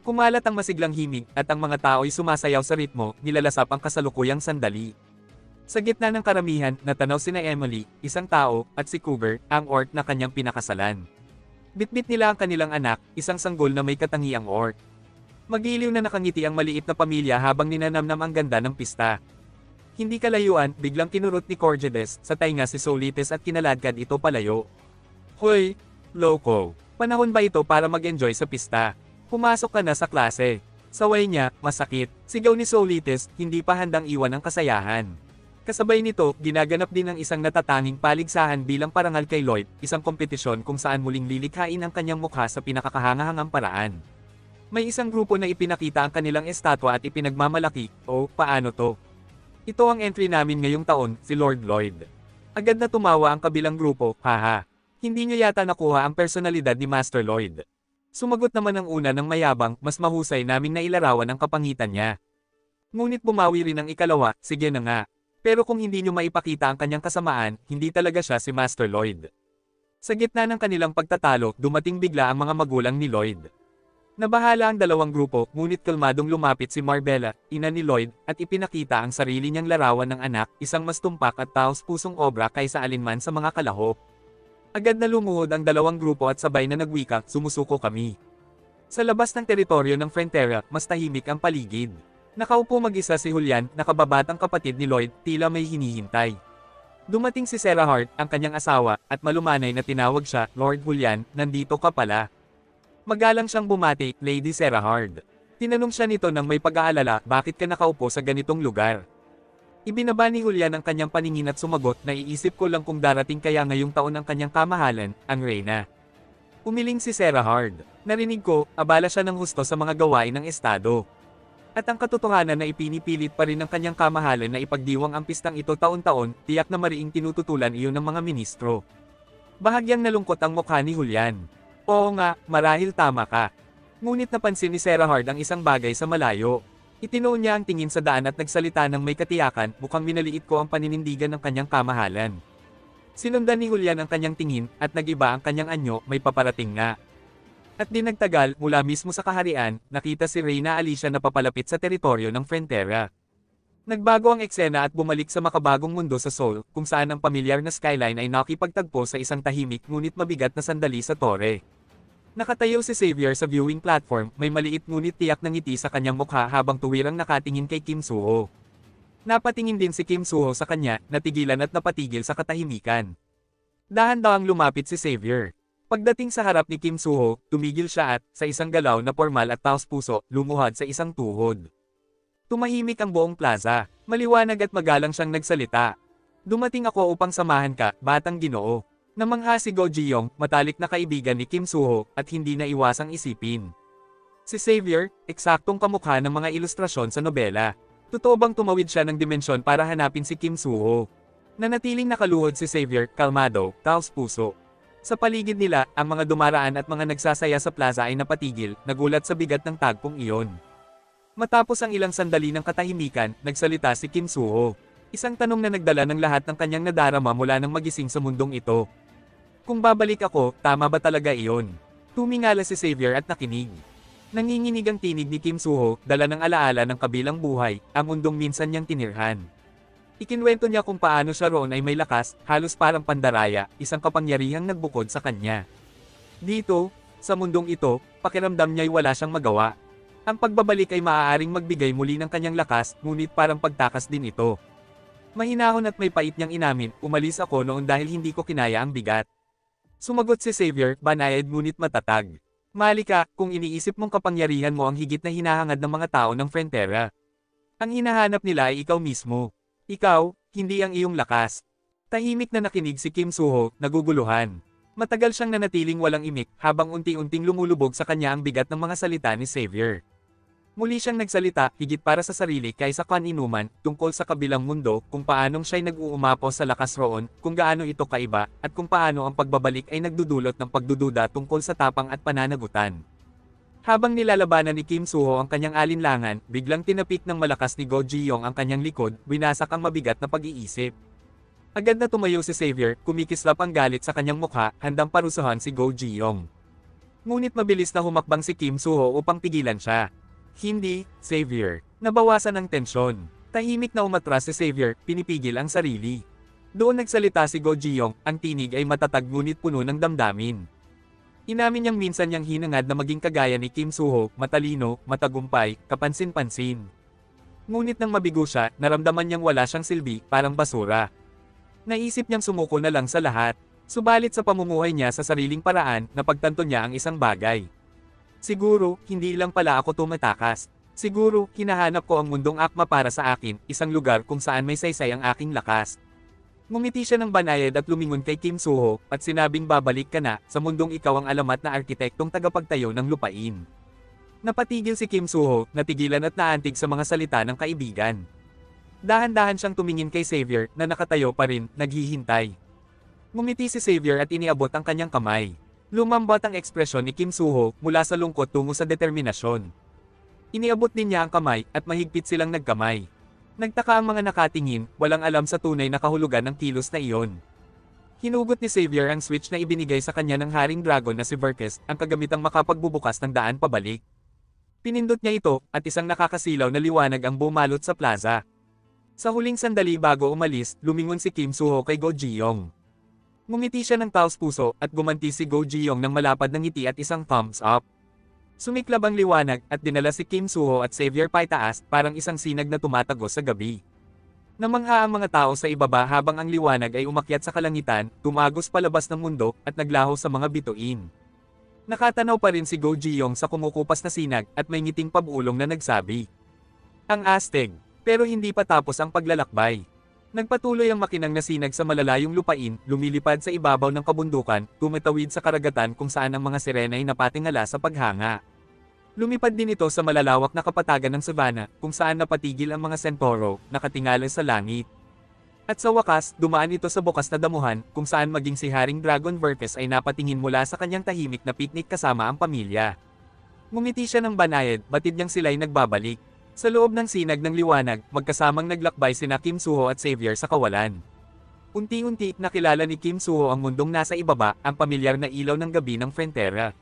Kumalat ang masiglang himig, at ang mga tao'y sumasayaw sa ritmo, nilalasap ang kasalukuyang sandali. Sa gitna ng karamihan, natanaw sina Emily, isang tao, at si Cougar, ang orc na kanyang pinakasalan. Bitbit nila ang kanilang anak, isang sanggol na may katangiang orc. Magiliw na nakangiti ang maliit na pamilya habang ninanamnam ang ganda ng pista. Hindi kalayuan, biglang kinurot ni Corgedes sa tainga si Solites at kinaladkad ito palayo. Hoy, loko, panahon ba ito para mag-enjoy sa pista? Pumasok ka na sa klase. Saway niya, masakit, sigaw ni Solites, hindi pa handang iwan ang kasayahan. Kasabay nito, ginaganap din ang isang natatanging paligsahan bilang parangal kay Lloyd, isang kompetisyon kung saan muling lilikhain ang kanyang mukha sa pinakakahangahangang paraan. May isang grupo na ipinakita ang kanilang estatwa at ipinagmamalaki, paano to? Ito ang entry namin ngayong taon, si Lord Lloyd. Agad na tumawa ang kabilang grupo, haha. Hindi niyo yata nakuha ang personalidad ni Master Lloyd. Sumagot naman ang una ng mayabang, mas mahusay naming nailarawan ang kapangitan niya. Ngunit bumawi rin ang ikalawa, sige na nga. Pero kung hindi niyo maipakita ang kanyang kasamaan, hindi talaga siya si Master Lloyd. Sa gitna ng kanilang pagtatalo, dumating bigla ang mga magulang ni Lloyd. Nabahala ang dalawang grupo, ngunit kalmadong lumapit si Marbella, ina ni Lloyd, at ipinakita ang sarili niyang larawan ng anak, isang mas tumpak at taos-pusong obra kaysa alinman sa mga kalahok. Agad na lumuhod ang dalawang grupo at sabay na nagwika, sumusuko kami. Sa labas ng teritoryo ng Frontera, mas tahimik ang paligid. Nakaupo mag-isa si Julian, nakababatang kapatid ni Lloyd, tila may hinihintay. Dumating si Sarah Hart, ang kanyang asawa, at malumanay na tinawag siya, Lord Julian, nandito ka pala. Magalang siyang bumati, Lady Sarah Hart. Tinanong siya nito nang may pag-aalala, bakit ka nakaupo sa ganitong lugar? Ibinaba ni Julian ang kanyang paningin at sumagot, naiisip ko lang kung darating kaya ngayong taon ang kanyang kamahalan, ang Reyna. Umiling si Sarah Hart. Narinig ko, abala siya ng husto sa mga gawain ng estado. At ang katotohanan na ipinipilit pa rin ng kanyang kamahalan na ipagdiwang ang pistang ito taon-taon, tiyak na mariing tinututulan iyon ng mga ministro. Bahagyang nalungkot ang mukha ni Julian. Oo nga, marahil tama ka. Ngunit napansin ni Sarah Hart ang isang bagay sa malayo. Itinoon niya ang tingin sa daan at nagsalita ng may katiyakan, mukhang minaliit ko ang paninindigan ng kanyang kamahalan. Sinundan ni Julian ang kanyang tingin, at nagiba ang kanyang anyo, may paparating nga. At di nagtagal, mula mismo sa kaharian, nakita si Reyna Alicia na papalapit sa teritoryo ng Frontera. Nagbago ang eksena at bumalik sa makabagong mundo sa Seoul, kung saan ang pamilyar na skyline ay nakipagtagpo sa isang tahimik ngunit mabigat na sandali sa tore. Nakatayo si Xavier sa viewing platform, may maliit ngunit tiyak na ngiti sa kanyang mukha habang tuwirang nakatingin kay Kim Soo-ho. Napatingin din si Kim Soo-ho sa kanya, natigilan at napatigil sa katahimikan. Dahan-dahang lumapit si Xavier. Pagdating sa harap ni Kim Soo-ho, tumigil siya at, sa isang galaw na pormal at taos-puso, lumuhad sa isang tuhod. Tumahimik ang buong plaza, maliwanag at magalang siyang nagsalita. Dumating ako upang samahan ka, batang Ginoo. Namangha si Go Ji-young, matalik na kaibigan ni Kim Soo-ho, at hindi na iwasang isipin. Si Xavier, eksaktong kamukha ng mga ilustrasyon sa nobela. Totoo bang tumawid siya ng dimensyon para hanapin si Kim Soo-ho? Nanatiling nakaluhod si Xavier, kalmado, taos puso. Sa paligid nila, ang mga dumaraan at mga nagsasaya sa plaza ay napatigil, nagulat sa bigat ng tagpong iyon. Matapos ang ilang sandali ng katahimikan, nagsalita si Kim Soo-ho. Isang tanong na nagdala ng lahat ng kanyang nadarama mula nang magising sa mundong ito. Kung babalik ako, tama ba talaga iyon? Tumingala si Xavier at nakinig. Nanginginig ang tinig ni Kim Soo-ho, dala ng alaala ng kabilang buhay, ang mundong minsan niyang tinirhan. Ikinwento niya kung paano siya roon ay may lakas, halos parang pandaraya, isang kapangyarihang nagbukod sa kanya. Dito, sa mundong ito, pakiramdam niya'y wala siyang magawa. Ang pagbabalik ay maaaring magbigay muli ng kanyang lakas, ngunit parang pagtakas din ito. Mahinahon at may pait niyang inamin, umalis ako noon dahil hindi ko kinaya ang bigat. Sumagot si Xavier, banayad ngunit matatag. Malika, kung iniisip mong kapangyarihan mo ang higit na hinahangad ng mga tao ng Frontera. Ang hinahanap nila ay ikaw mismo. Ikaw, hindi ang iyong lakas. Tahimik na nakinig si Kim Soo-ho, naguguluhan. Matagal siyang nanatiling walang imik, habang unti-unting lumulubog sa kanya ang bigat ng mga salita ni Xavier. Muli siyang nagsalita, higit para sa sarili kaysa kaninuman, tungkol sa kabilang mundo, kung paanong siya'y nag-uumapaw sa lakas roon, kung gaano ito kaiba, at kung paano ang pagbabalik ay nagdudulot ng pagdududa tungkol sa tapang at pananagutan. Habang nilalabanan ni Kim Soo-ho ang kanyang alinlangan, biglang tinapik ng malakas ni Go Ji-yong ang kanyang likod, winasak ang mabigat na pag-iisip. Agad na tumayo si Xavier, kumikislap ang galit sa kanyang mukha, handang parusahan si Go Ji-yong. Ngunit mabilis na humakbang si Kim Soo-ho upang pigilan siya. Hindi, Xavier. Nabawasan ang tensyon. Tahimik na umatras si Xavier, pinipigil ang sarili. Doon nagsalita si Go Ji-yong, ang tinig ay matatag ngunit puno ng damdamin. Inamin niyang minsan niyang hinangad na maging kagaya ni Kim Soo-ho, matalino, matagumpay, kapansin-pansin. Ngunit nang mabigo siya, naramdaman niyang wala siyang silbi, parang basura. Naisip niyang sumuko na lang sa lahat. Subalit sa pamumuhay niya sa sariling paraan, napagtanto niya ang isang bagay. Siguro, hindi lang pala ako tumatakas. Siguro, hinahanap ko ang mundong akma para sa akin, isang lugar kung saan may saysay ang aking lakas. Ngumiti siya ng banayad at lumingon kay Kim Soo-ho, at sinabing babalik ka na, sa mundong ikaw ang alamat na arkitektong tagapagtayo ng lupain. Napatigil si Kim Soo-ho, natigilan at naantig sa mga salita ng kaibigan. Dahan-dahan siyang tumingin kay Xavier, na nakatayo pa rin, naghihintay. Ngumiti si Xavier at iniabot ang kanyang kamay. Lumambot ang ekspresyon ni Kim Soo-ho, mula sa lungkot tungo sa determinasyon. Iniabot din niya ang kamay, at mahigpit silang nagkamay. Nagtaka ang mga nakatingin, walang alam sa tunay na kahulugan ng kilos na iyon. Hinugot ni Xavier ang switch na ibinigay sa kanya ng Haring Dragon na si Verkes, ang kagamitang makapagbubukas ng daan pabalik. Pinindot niya ito, at isang nakakasilaw na liwanag ang bumalot sa plaza. Sa huling sandali bago umalis, lumingon si Kim Soo-ho kay Go Ji-yong. Ngumiti siya ng taos puso, at gumanti si Go Ji-yong ng malapad na ngiti at isang thumbs up. Sumiklab ang liwanag, at dinala si Kim Soo-ho at Xavier paitaas, parang isang sinag na tumatagos sa gabi. Namangha ang mga tao sa ibaba habang ang liwanag ay umakyat sa kalangitan, tumagos palabas ng mundo, at naglaho sa mga bituin. Nakatanaw pa rin si Go Ji-yong sa kumukupas na sinag, at may ngiting pabulong na nagsabi. Ang astig, pero hindi pa tapos ang paglalakbay. Nagpatuloy ang makinang na sinag sa malalayong lupain, lumilipad sa ibabaw ng kabundukan, tumatawid sa karagatan kung saan ang mga sirena ay napatingala sa paghanga. Lumipad din ito sa malalawak na kapatagan ng savanna, kung saan napatigil ang mga sentoro, nakatingala sa langit. At sa wakas, dumaan ito sa bukas na damuhan, kung saan maging si Haring Dragon Verkes ay napatingin mula sa kanyang tahimik na piknik kasama ang pamilya. Ngumiti siya ng banayad, batid niyang sila'y nagbabalik. Sa loob ng sinag ng liwanag, magkasamang naglakbay sina Kim Soo-ho at Xavier sa kawalan. Unti-unti, nakilala ni Kim Soo-ho ang mundong nasa ibaba, ang pamilyar na ilaw ng gabi ng Frontera.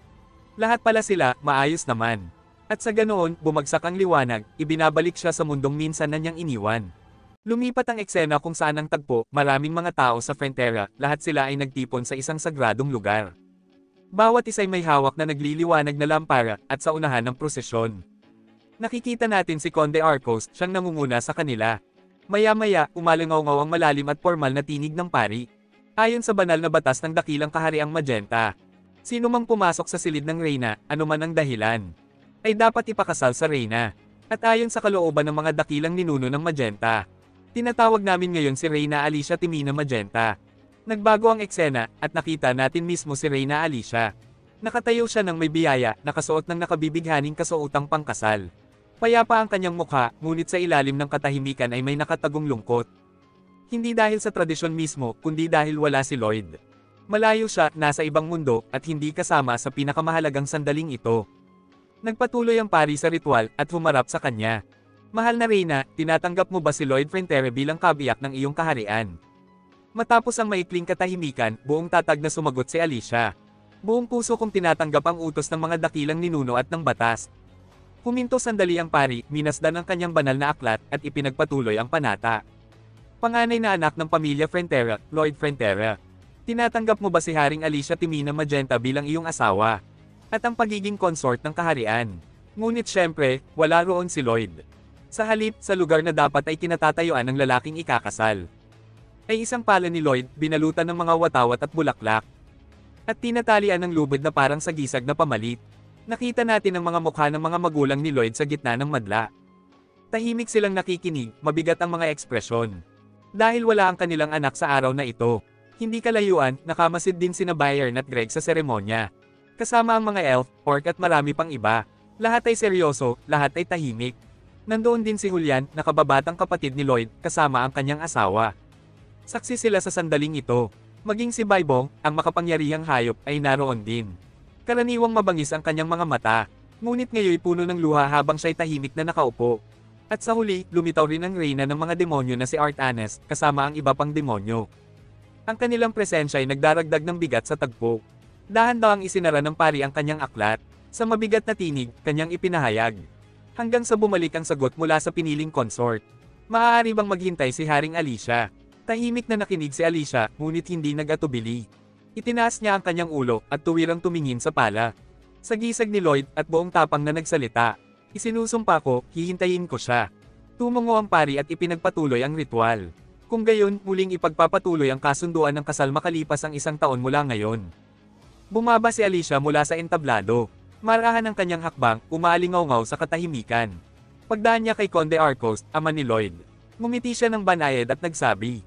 Lahat pala sila, maayos naman. At sa ganoon, bumagsak ang liwanag, ibinabalik siya sa mundong minsan na niyang iniwan. Lumipat ang eksena kung saan ang tagpo, maraming mga tao sa Frontera, lahat sila ay nagtipon sa isang sagradong lugar. Bawat isa'y may hawak na nagliliwanag na lampara, at sa unahan ng prosesyon. Nakikita natin si Conde Arcos, siyang nangunguna sa kanila. Maya-maya, umalangaw-ngaw ang malalim at formal na tinig ng pari. Ayon sa banal na batas ng dakilang kahariang Magenta, sino mang pumasok sa silid ng reyna, anuman ang dahilan, ay dapat ipakasal sa reyna. At ayon sa kalooban ng mga dakilang ninuno ng Magenta, tinatawag namin ngayon si Reyna Alicia Timina Magenta. Nagbago ang eksena, at nakita natin mismo si Reyna Alicia. Nakatayo siya ng may biyaya, nakasuot ng nakabibighaning kasuotang pangkasal. Payapa ang kanyang mukha, ngunit sa ilalim ng katahimikan ay may nakatagong lungkot. Hindi dahil sa tradisyon mismo, kundi dahil wala si Lloyd. Malayo siya, nasa ibang mundo, at hindi kasama sa pinakamahalagang sandaling ito. Nagpatuloy ang pari sa ritual, at humarap sa kanya. Mahal na Reyna, tinatanggap mo ba si Lloyd Frentere bilang kabiyak ng iyong kaharian? Matapos ang maikling katahimikan, buong tatag na sumagot si Alicia. Buong puso kong tinatanggap ang utos ng mga dakilang ninuno at ng batas. Huminto sandali ang pari, minasdan ang kanyang banal na aklat, at ipinagpatuloy ang panata. Panganay na anak ng pamilya Frentere, Lloyd Frentere. Tinatanggap mo ba si Haring Alicia Timina Magenta bilang iyong asawa? At ang pagiging consort ng kaharian? Ngunit syempre, wala roon si Lloyd. Sa halip, sa lugar na dapat ay kinatatayuan ng lalaking ikakasal, ay isang pala ni Lloyd, binalutan ng mga watawat at bulaklak. At tinatalian ng lubid na parang sagisag na pamalit. Nakita natin ang mga mukha ng mga magulang ni Lloyd sa gitna ng madla. Tahimik silang nakikinig, mabigat ang mga ekspresyon. Dahil wala ang kanilang anak sa araw na ito. Hindi kalayuan, nakamasid din sina Bayern at Greg sa seremonya. Kasama ang mga elf, orc at marami pang iba. Lahat ay seryoso, lahat ay tahimik. Nandoon din si Julian, nakababatang kapatid ni Lloyd, kasama ang kanyang asawa. Saksi sila sa sandaling ito. Maging si Baibong, ang makapangyarihang hayop, ay naroon din. Karaniwang mabangis ang kanyang mga mata, ngunit ngayoy puno ng luha habang siya'y tahimik na nakaupo. At sa huli, lumitaw rin ang reyna ng mga demonyo na si Artanes, kasama ang iba pang demonyo. Ang kanilang presensya ay nagdaragdag ng bigat sa tagpo. Dahan-dahang isinara ng pari ang kanyang aklat. Sa mabigat na tinig, kanyang ipinahayag. Hanggang sa bumalik ang sagot mula sa piniling consort. Maaari bang maghintay si Haring Alicia? Tahimik na nakinig si Alicia, ngunit hindi nag-atubili. Itinaas niya ang kanyang ulo, at tuwirang tumingin sa pala. Sa gisag ni Lloyd, at buong tapang na nagsalita. Isinusumpa ko, hihintayin ko siya. Tumungo ang pari at ipinagpatuloy ang ritual. Kung gayon, muling ipagpapatuloy ang kasunduan ng kasal makalipas ang 1 taon mula ngayon. Bumaba si Alicia mula sa entablado. Marahan ang kanyang hakbang, umaalingaw-ngaw sa katahimikan. Pagdaan niya kay Conde Arcos, ama ni Lloyd. Ngumiti siya ng banayad at nagsabi,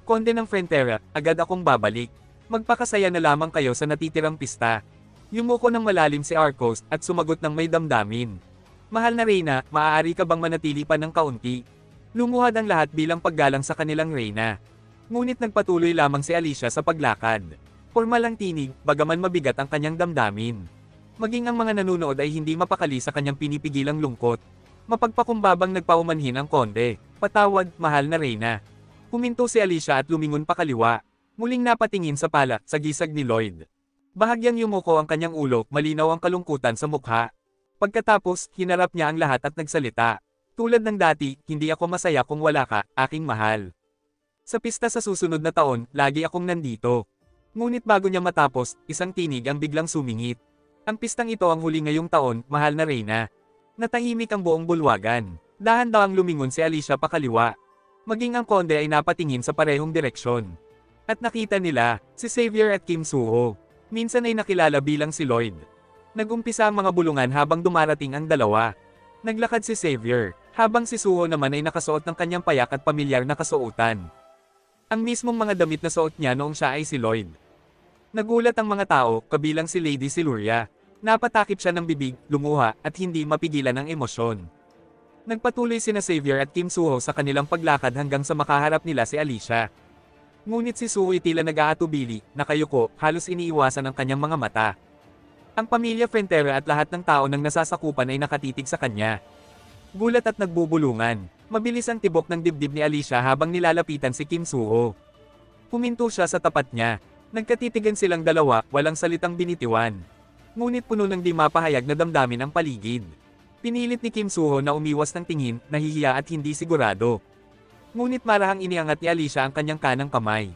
"Conde ng Frontera, agad akong babalik. Magpakasaya na lamang kayo sa natitirang pista." Yumuko ng malalim si Arcos at sumagot ng may damdamin. "Mahal na Reyna, maaari ka bang manatili pa ng kaunti?" Lumuhad ang lahat bilang paggalang sa kanilang Reyna. Ngunit nagpatuloy lamang si Alicia sa paglakad. Formal ang tinig, bagaman mabigat ang kanyang damdamin. Maging ang mga nanunood ay hindi mapakali sa kanyang pinipigilang lungkot. Mapagpakumbabang nagpaumanhin ang konde. "Patawad, mahal na Reyna." Huminto si Alicia at lumingon pakaliwa. Muling napatingin sa pala, sa gisag ni Lloyd. Bahagyang yumuko ang kanyang ulo, malinaw ang kalungkutan sa mukha. Pagkatapos, hinarap niya ang lahat at nagsalita. "Tulad ng dati, hindi ako masaya kung wala ka, aking mahal. Sa pista sa susunod na taon, lagi akong nandito." Ngunit bago niya matapos, isang tinig ang biglang sumingit. "Ang pistang ito ang huli ngayong taon, mahal na Reyna." Natahimik ang buong bulwagan. Dahan-dahang lumingon si Alicia pakaliwa. Maging ang konde ay napatingin sa parehong direksyon. At nakita nila, si Xavier at Kim Suho. Minsan ay nakilala bilang si Lloyd. Nagumpisa ang mga bulungan habang dumarating ang dalawa. Naglakad si Xavier, habang si Suho naman ay nakasuot ng kanyang payak at pamilyar na kasuotan. Ang mismong mga damit na suot niya noong siya ay si Lloyd. Nagulat ang mga tao, kabilang si Lady Siluria. Napatakip siya ng bibig, lumuha, at hindi mapigilan ang emosyon. Nagpatuloy sina Xavier at Kim Suho sa kanilang paglakad hanggang sa makaharap nila si Alicia. Ngunit si Suho tila nag-aatubili, nakayuko, halos iniiwasan ang kanyang mga mata. Ang pamilya Frontera at lahat ng tao nang nasasakupan ay nakatitig sa kanya. Gulat at nagbubulungan. Mabilis ang tibok ng dibdib ni Alicia habang nilalapitan si Kim Suho. Huminto siya sa tapat niya. Nagkatitigan silang dalawa, walang salitang binitiwan. Ngunit puno ng di mapahayag na damdamin ang paligid. Pinilit ni Kim Suho na umiwas ng tingin, nahihiya at hindi sigurado. Ngunit marahang iniangat ni Alicia ang kanyang kanang kamay.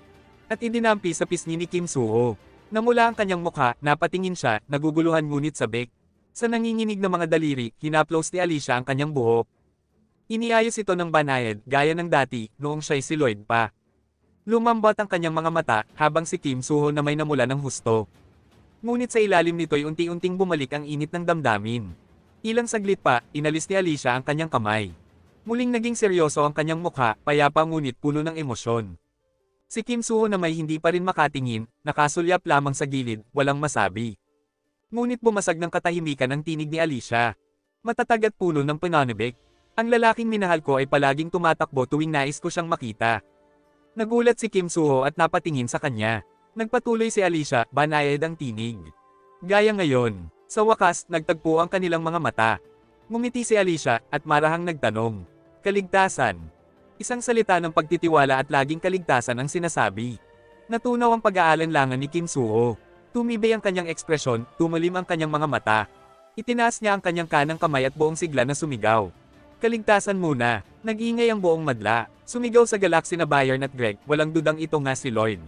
At idinampi sa pisngi ni Kim Suho. Namula ang kanyang mukha, napatingin siya, naguguluhan ngunit sabik. Sa nanginginig na mga daliri, hinaplos ni Alicia ang kanyang buhok. Iniayos ito ng banayad, gaya ng dati, noong siya'y si Lloyd pa. Lumambot ang kanyang mga mata, habang si Kim Suho na may namula ng husto. Ngunit sa ilalim nito'y unti-unting bumalik ang init ng damdamin. Ilang saglit pa, inalis ni Alicia ang kanyang kamay. Muling naging seryoso ang kanyang mukha, payapa ngunit puno ng emosyon. Si Kim Suho na may hindi pa rin makatingin, nakasulyap lamang sa gilid, walang masabi. Ngunit bumasag ng katahimikan ang tinig ni Alicia. Matatag at puno ng pananabik. Ang lalaking minahal ko ay palaging tumatakbo tuwing nais ko siyang makita. Nagulat si Kim Soo-ho at napatingin sa kanya. Nagpatuloy si Alicia, banayad ang tinig. Gaya ngayon, sa wakas, nagtagpo ang kanilang mga mata. Ngumiti si Alicia, at marahang nagtanong. Kaligtasan. Isang salita ng pagtitiwala at laging kaligtasan ang sinasabi. Natunaw ang pag-aalinlangan ni Kim Soo-ho. Tumibay ang kanyang ekspresyon, tumalim ang kanyang mga mata. Itinaas niya ang kanyang kanang kamay at buong sigla na sumigaw. Kaligtasan muna. Nag-ingay ang buong madla. Sumigaw sa galaxy na Bayern at Greg, walang dudang ito nga si Lloyd.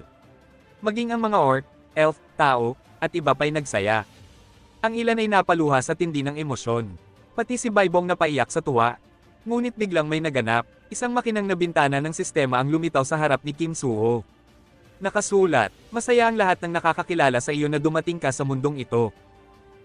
Maging ang mga orc, elf, tao, at iba pa'y nagsaya. Ang ilan ay napaluha sa tindi ng emosyon. Pati si Baibong napaiyak sa tuwa. Ngunit biglang may naganap, isang makinang na bintana ng sistema ang lumitaw sa harap ni Kim Soo-ho. Nakasulat, masaya ang lahat ng nakakakilala sa iyo na dumating ka sa mundong ito.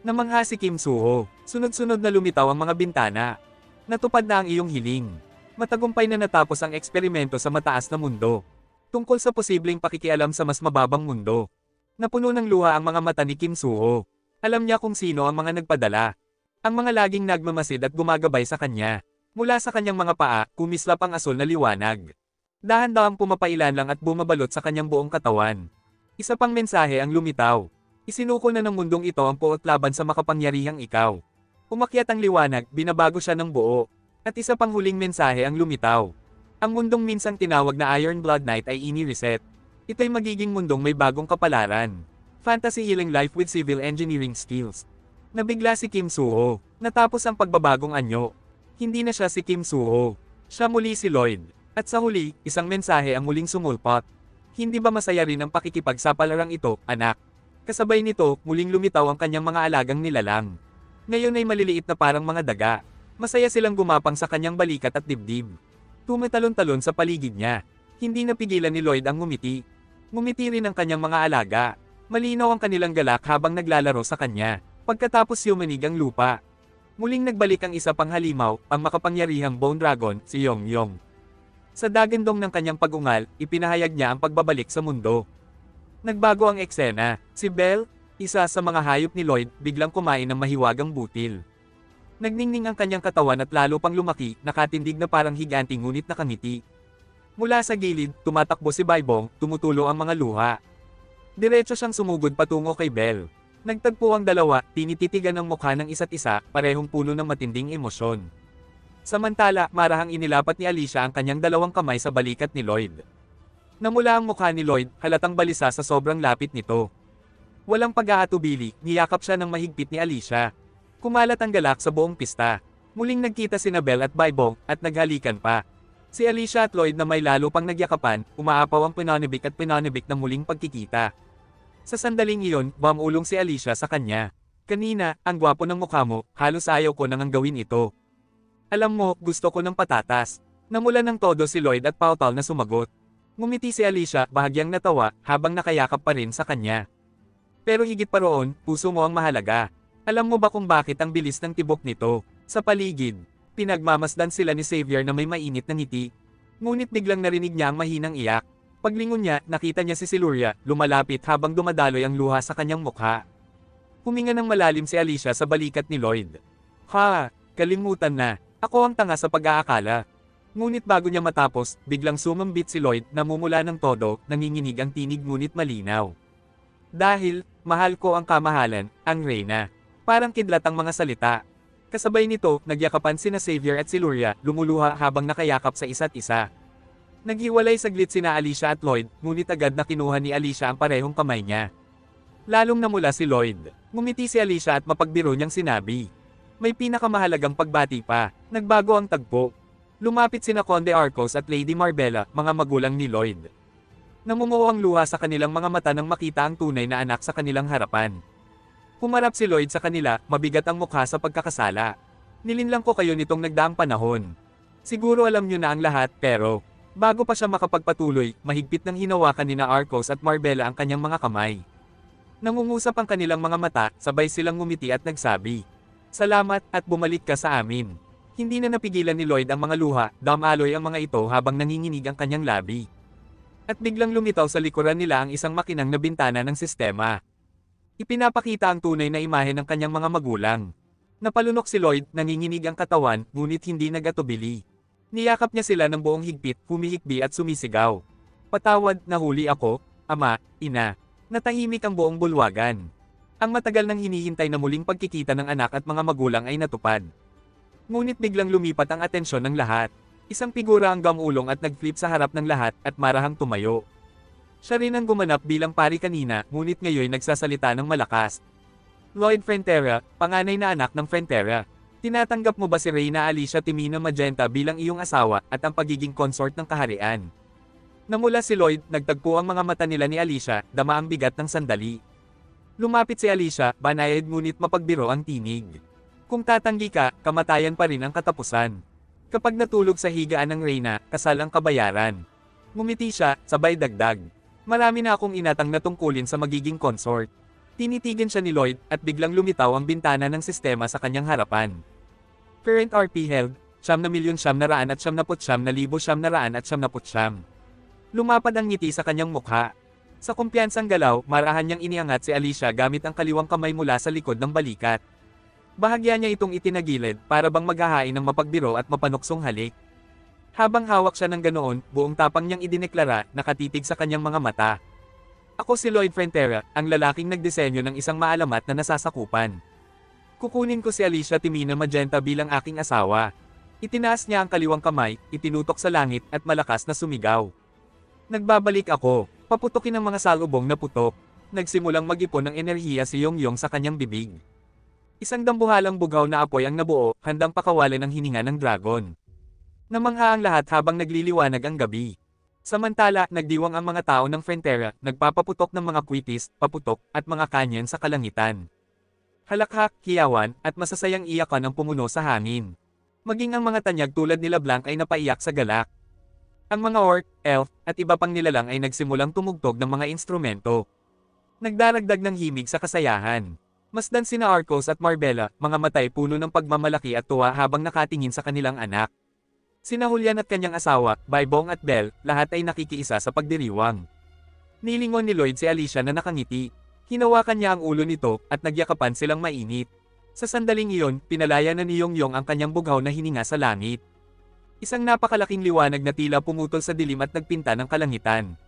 Namangha si Kim Soo-ho, sunod-sunod na lumitaw ang mga bintana. Natupad na ang iyong hiling. Matagumpay na natapos ang eksperimento sa mataas na mundo. Tungkol sa posibleng pakikialam sa mas mababang mundo. Napuno ng luha ang mga mata ni Kim Soo-ho. Alam niya kung sino ang mga nagpadala. Ang mga laging nagmamasid at gumagabay sa kanya. Mula sa kanyang mga paa, kumislap ang asul na liwanag. Dahan-dahang pumapailan lang at bumabalot sa kanyang buong katawan. Isa pang mensahe ang lumitaw. Isinuko na ng mundong ito ang puot laban sa makapangyarihang ikaw. Umakyat ang liwanag, binabago siya ng buo. At isa pang huling mensahe ang lumitaw. Ang mundong minsang tinawag na Iron Blood Knight ay ini-reset. Ito'y magiging mundong may bagong kapalaran. Fantasy healing life with civil engineering skills. Nabigla si Kim Soo-ho. Natapos ang pagbabagong anyo. Hindi na siya si Kim Soo-ho. Siya muli si Lloyd. At sa huli, isang mensahe ang muling sumulpot. Hindi ba masaya rin ang pakikipagsapalaran ito, anak? Kasabay nito, muling lumitaw ang kanyang mga alagang nilalang. Ngayon ay maliliit na parang mga daga. Masaya silang gumapang sa kanyang balikat at dibdib. Tumatalon-talon sa paligid niya. Hindi napigilan ni Lloyd ang ngumiti. Ngumiti rin ang kanyang mga alaga. Malinaw ang kanilang galak habang naglalaro sa kanya. Pagkatapos yumanig ang lupa. Muling nagbalik ang isa pang halimaw, ang makapangyarihang Bone Dragon, si Yong-yong. Sa dagandong ng kanyang pag-ungal, ipinahayag niya ang pagbabalik sa mundo. Nagbago ang eksena. Si Belle, isa sa mga hayop ni Lloyd, biglang kumain ng mahiwagang butil. Nagningning ang kanyang katawan at lalo pang lumaki, nakatindig na parang higanting ngunit nakangiti. Mula sa gilid, tumatakbo si Baibong, tumutulo ang mga luha. Diretso siyang sumugod patungo kay Belle. Nagtagpo ang dalawa, tinititigan ang mukha ng isa't isa, parehong puno ng matinding emosyon. Samantala, marahang inilapat ni Alicia ang kanyang dalawang kamay sa balikat ni Lloyd. Namula ang mukha ni Lloyd, halatang balisa sa sobrang lapit nito. Walang pag-aatubili, niyakap siya ng mahigpit ni Alicia. Kumalat ang galak sa buong pista. Muling nagkita si Belle at Baibong, at naghalikan pa. Si Alicia at Lloyd na may lalo pang nagyakapan, umaapaw ang pinanibik at pinanibik ng muling pagkikita. Sa sandaling iyon, bumulong si Alicia sa kanya. Kanina, ang gwapo ng mukha mo, halos ayaw ko nang gawin ito. Alam mo, gusto ko ng patatas. Namula ng todo si Lloyd at pautal na sumagot. Ngumiti si Alicia, bahagyang natawa, habang nakayakap pa rin sa kanya. Pero higit pa roon, puso mo ang mahalaga. Alam mo ba kung bakit ang bilis ng tibok nito? Sa paligid, pinagmamasdan sila ni Xavier na may mainit na ngiti. Ngunit biglang narinig niya ang mahinang iyak. Paglingon niya, nakita niya si Siluria, lumalapit habang dumadaloy ang luha sa kanyang mukha. Huminga ng malalim si Alicia sa balikat ni Lloyd. Ha, kalimutan na. Ako ang tanga sa pag-aakala. Ngunit bago niya matapos, biglang sumambit si Lloyd, namumula ng todo, nanginginig ang tinig ngunit malinaw. Dahil, mahal ko ang kamahalan, ang Reyna. Parang kidlat ang mga salita. Kasabay nito, nagyakapan sina Xavier at Siluria, lumuluha habang nakayakap sa isa't isa. Naghiwalay saglit sina Alicia at Lloyd, ngunit agad na kinuha ni Alicia ang parehong kamay niya. Lalong namula si Lloyd. Ngumiti si Alicia at mapagbiro niyang sinabi. May pinakamahalagang pagbati pa, nagbago ang tagpo. Lumapit sina Conde Arcos at Lady Marbella, mga magulang ni Lloyd. Namunguo ang luha sa kanilang mga mata nang makita ang tunay na anak sa kanilang harapan. Pumarap si Lloyd sa kanila, mabigat ang mukha sa pagkakasala. Nilinlang ko kayo nitong nagdaang panahon. Siguro alam niyo na ang lahat, pero bago pa siya makapagpatuloy, mahigpit nang hinawakan ni na Arcos at Marbella ang kanyang mga kamay. Nangungusap ang kanilang mga mata, sabay silang ngumiti at nagsabi, "Salamat at bumalik ka sa amin." Hindi na napigilan ni Lloyd ang mga luha, damaloy ang mga ito habang nanginginig ang kanyang labi. At biglang lumitaw sa likuran nila ang isang makinang na bintana ng sistema. Ipinapakita ang tunay na imahe ng kanyang mga magulang. Napalunok si Lloyd, nanginginig ang katawan, ngunit hindi nag-atubili. Niyakap niya sila ng buong higpit, humihikbi at sumisigaw. Patawad, nahuli ako, ama, ina. Natahimik ang buong bulwagan. Ang matagal nang hinihintay na muling pagkikita ng anak at mga magulang ay natupad. Ngunit biglang lumipat ang atensyon ng lahat. Isang figura ang gamulong at nag-flip sa harap ng lahat at marahang tumayo. Siya rin ang gumanap bilang pari kanina, ngunit ngayon nagsasalita ng malakas. Lloyd Frontera, panganay na anak ng Frontera. Tinatanggap mo ba si Reyna Alicia Timina Magenta bilang iyong asawa at ang pagiging consort ng kaharian? Namula si Lloyd, nagtagpo ang mga mata nila ni Alicia, dama ang bigat ng sandali. Lumapit si Alicia, banayad ngunit mapagbiro ang tinig. Kung tatanggi ka, kamatayan pa rin ang katapusan. Kapag natulog sa higaan ng Reyna, kasal ang kabayaran. Ngumiti siya, sabay dagdag. Marami na akong inatang na tungkulin sa magiging consort. Tinitigan siya ni Lloyd, at biglang lumitaw ang bintana ng sistema sa kanyang harapan. Current RP held, 7,999,999. Lumapad ang ngiti sa kanyang mukha. Sa kumpiyansang galaw, marahan niyang iniangat si Alicia gamit ang kaliwang kamay mula sa likod ng balikat. Bahagya niya itong itinagilid para bang maghahain ng mapagbiro at mapanuksong halik. Habang hawak siya ng ganoon, buong tapang niyang idineklara, nakatitig sa kanyang mga mata. Ako si Lloyd Frontera, ang lalaking nagdisenyo ng isang maalamat na nasasakupan. Kukunin ko si Alicia Timina Magenta bilang aking asawa. Itinaas niya ang kaliwang kamay, itinutok sa langit at malakas na sumigaw. Nagbabalik ako, paputukin ang mga salubong na putok. Nagsimulang mag-ipon ng enerhiya si Yongyong sa kanyang bibig. Isang dambuhalang bugaw na apoy ang nabuo, handang pakawalan ang hininga ng dragon. Namangha ang lahat habang nagliliwanag ang gabi. Samantala, nagdiwang ang mga tao ng Frontera, nagpapaputok ng mga kwitis, paputok, at mga kanyon sa kalangitan. Halakhak, hiyawan, at masasayang iyakan ang pumuno sa hangin. Maging ang mga tanyag tulad nila Blanc ay napaiyak sa galak. Ang mga orc, elf, at iba pang nilalang ay nagsimulang tumugtog ng mga instrumento. Nagdaragdag ng himig sa kasayahan. Masdan sina Arcos at Marbella, mga matay puno ng pagmamalaki at tuwa habang nakatingin sa kanilang anak. Sina Julian at kanyang asawa, Baibong at Belle, lahat ay nakikiisa sa pagdiriwang. Nilingon ni Lloyd si Alicia na nakangiti. Hinawakan niya ang ulo nito, at nagyakapan silang mainit. Sa sandaling iyon, pinalaya na ni Yongyong ang kanyang bughaw na hininga sa langit. Isang napakalaking liwanag na tila pumutol sa dilim at nagpinta ng kalangitan.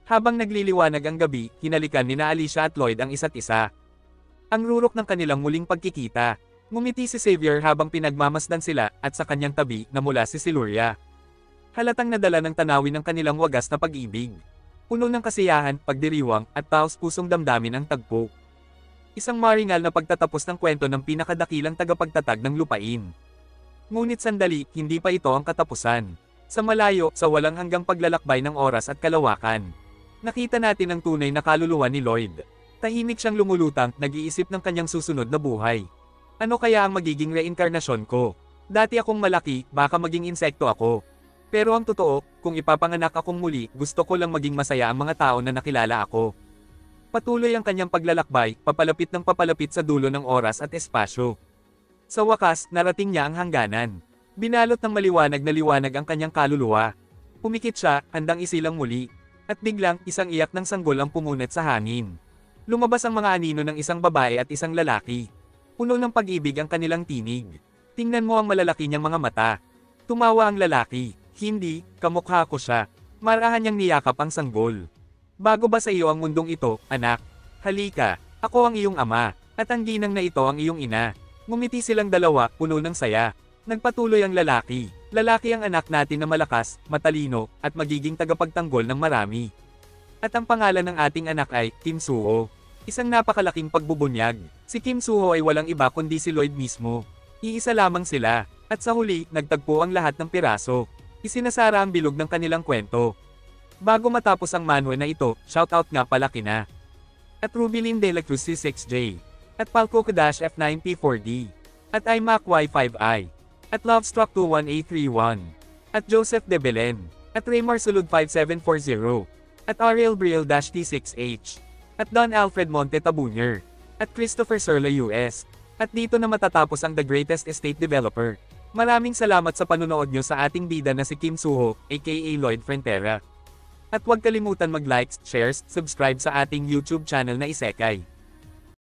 Habang nagliliwanag ang gabi, hinalikan ni na Alicia at Lloyd ang isa't isa. Ang rurok ng kanilang muling pagkikita. Ngumiti si Xavier habang pinagmamasdan sila, at sa kanyang tabi, namula si Siluria. Halatang nadala ng tanawin ng kanilang wagas na pag-ibig. Puno ng kasiyahan, pagdiriwang, at taos-pusong damdamin ang tagpo. Isang maringal na pagtatapos ng kwento ng pinakadakilang tagapagtatag ng lupain. Ngunit sandali, hindi pa ito ang katapusan. Sa malayo, sa walang hanggang paglalakbay ng oras at kalawakan. Nakita natin ang tunay na kaluluwa ni Lloyd. Tahimik siyang lumulutang, nag-iisip ng kanyang susunod na buhay. Ano kaya ang magiging reinkarnasyon ko? Dati akong malaki, baka maging insekto ako. Pero ang totoo, kung ipapanganak akong muli, gusto ko lang maging masaya ang mga tao na nakilala ako. Patuloy ang kanyang paglalakbay, papalapit ng papalapit sa dulo ng oras at espasyo. Sa wakas, narating niya ang hangganan. Binalot ng maliwanag na liwanag ang kanyang kaluluwa. Pumikit siya, handang isilang muli. At biglang, isang iyak ng sanggol ang pumunat sa hangin. Lumabas ang mga anino ng isang babae at isang lalaki. Puno ng pag-ibig ang kanilang tinig. Tingnan mo ang malalaki niyang mga mata. Tumawa ang lalaki. Hindi, kamukha ko siya. Marahan niyang niyakap ang sanggol. Bago ba sa iyo ang mundong ito, anak? Halika, ako ang iyong ama, at ang ginang na ito ang iyong ina. Ngumiti silang dalawa, puno ng saya. Nagpatuloy ang lalaki. Lalaki ang anak natin na malakas, matalino, at magiging tagapagtanggol ng marami. At ang pangalan ng ating anak ay Kim Suho. Isang napakalaking pagbubunyag. Si Kim Suho ay walang iba kundi si Lloyd mismo. Iisa lamang sila. At sa huli, nagtagpo ang lahat ng piraso. Isinasara ang bilog ng kanilang kwento. Bago matapos ang manhwa na ito, shoutout nga pala kina. At Rubilin de la Cruz C6J. At Palco Kadash F9P4D. At iMac Y5i. At Lovestruck 21A31. At Joseph de Belen. At Raymar Sulud 5740. At Ariel Briel-T6H. At Don Alfred Monte Tabuner. At Christopher Serla US. At dito na matatapos ang The Greatest Estate Developer. Maraming salamat sa panunood nyo sa ating bida na si Kim Suho, aka Lloyd Frontera. At huwag kalimutan mag-likes, shares, subscribe sa ating YouTube channel na Isekai.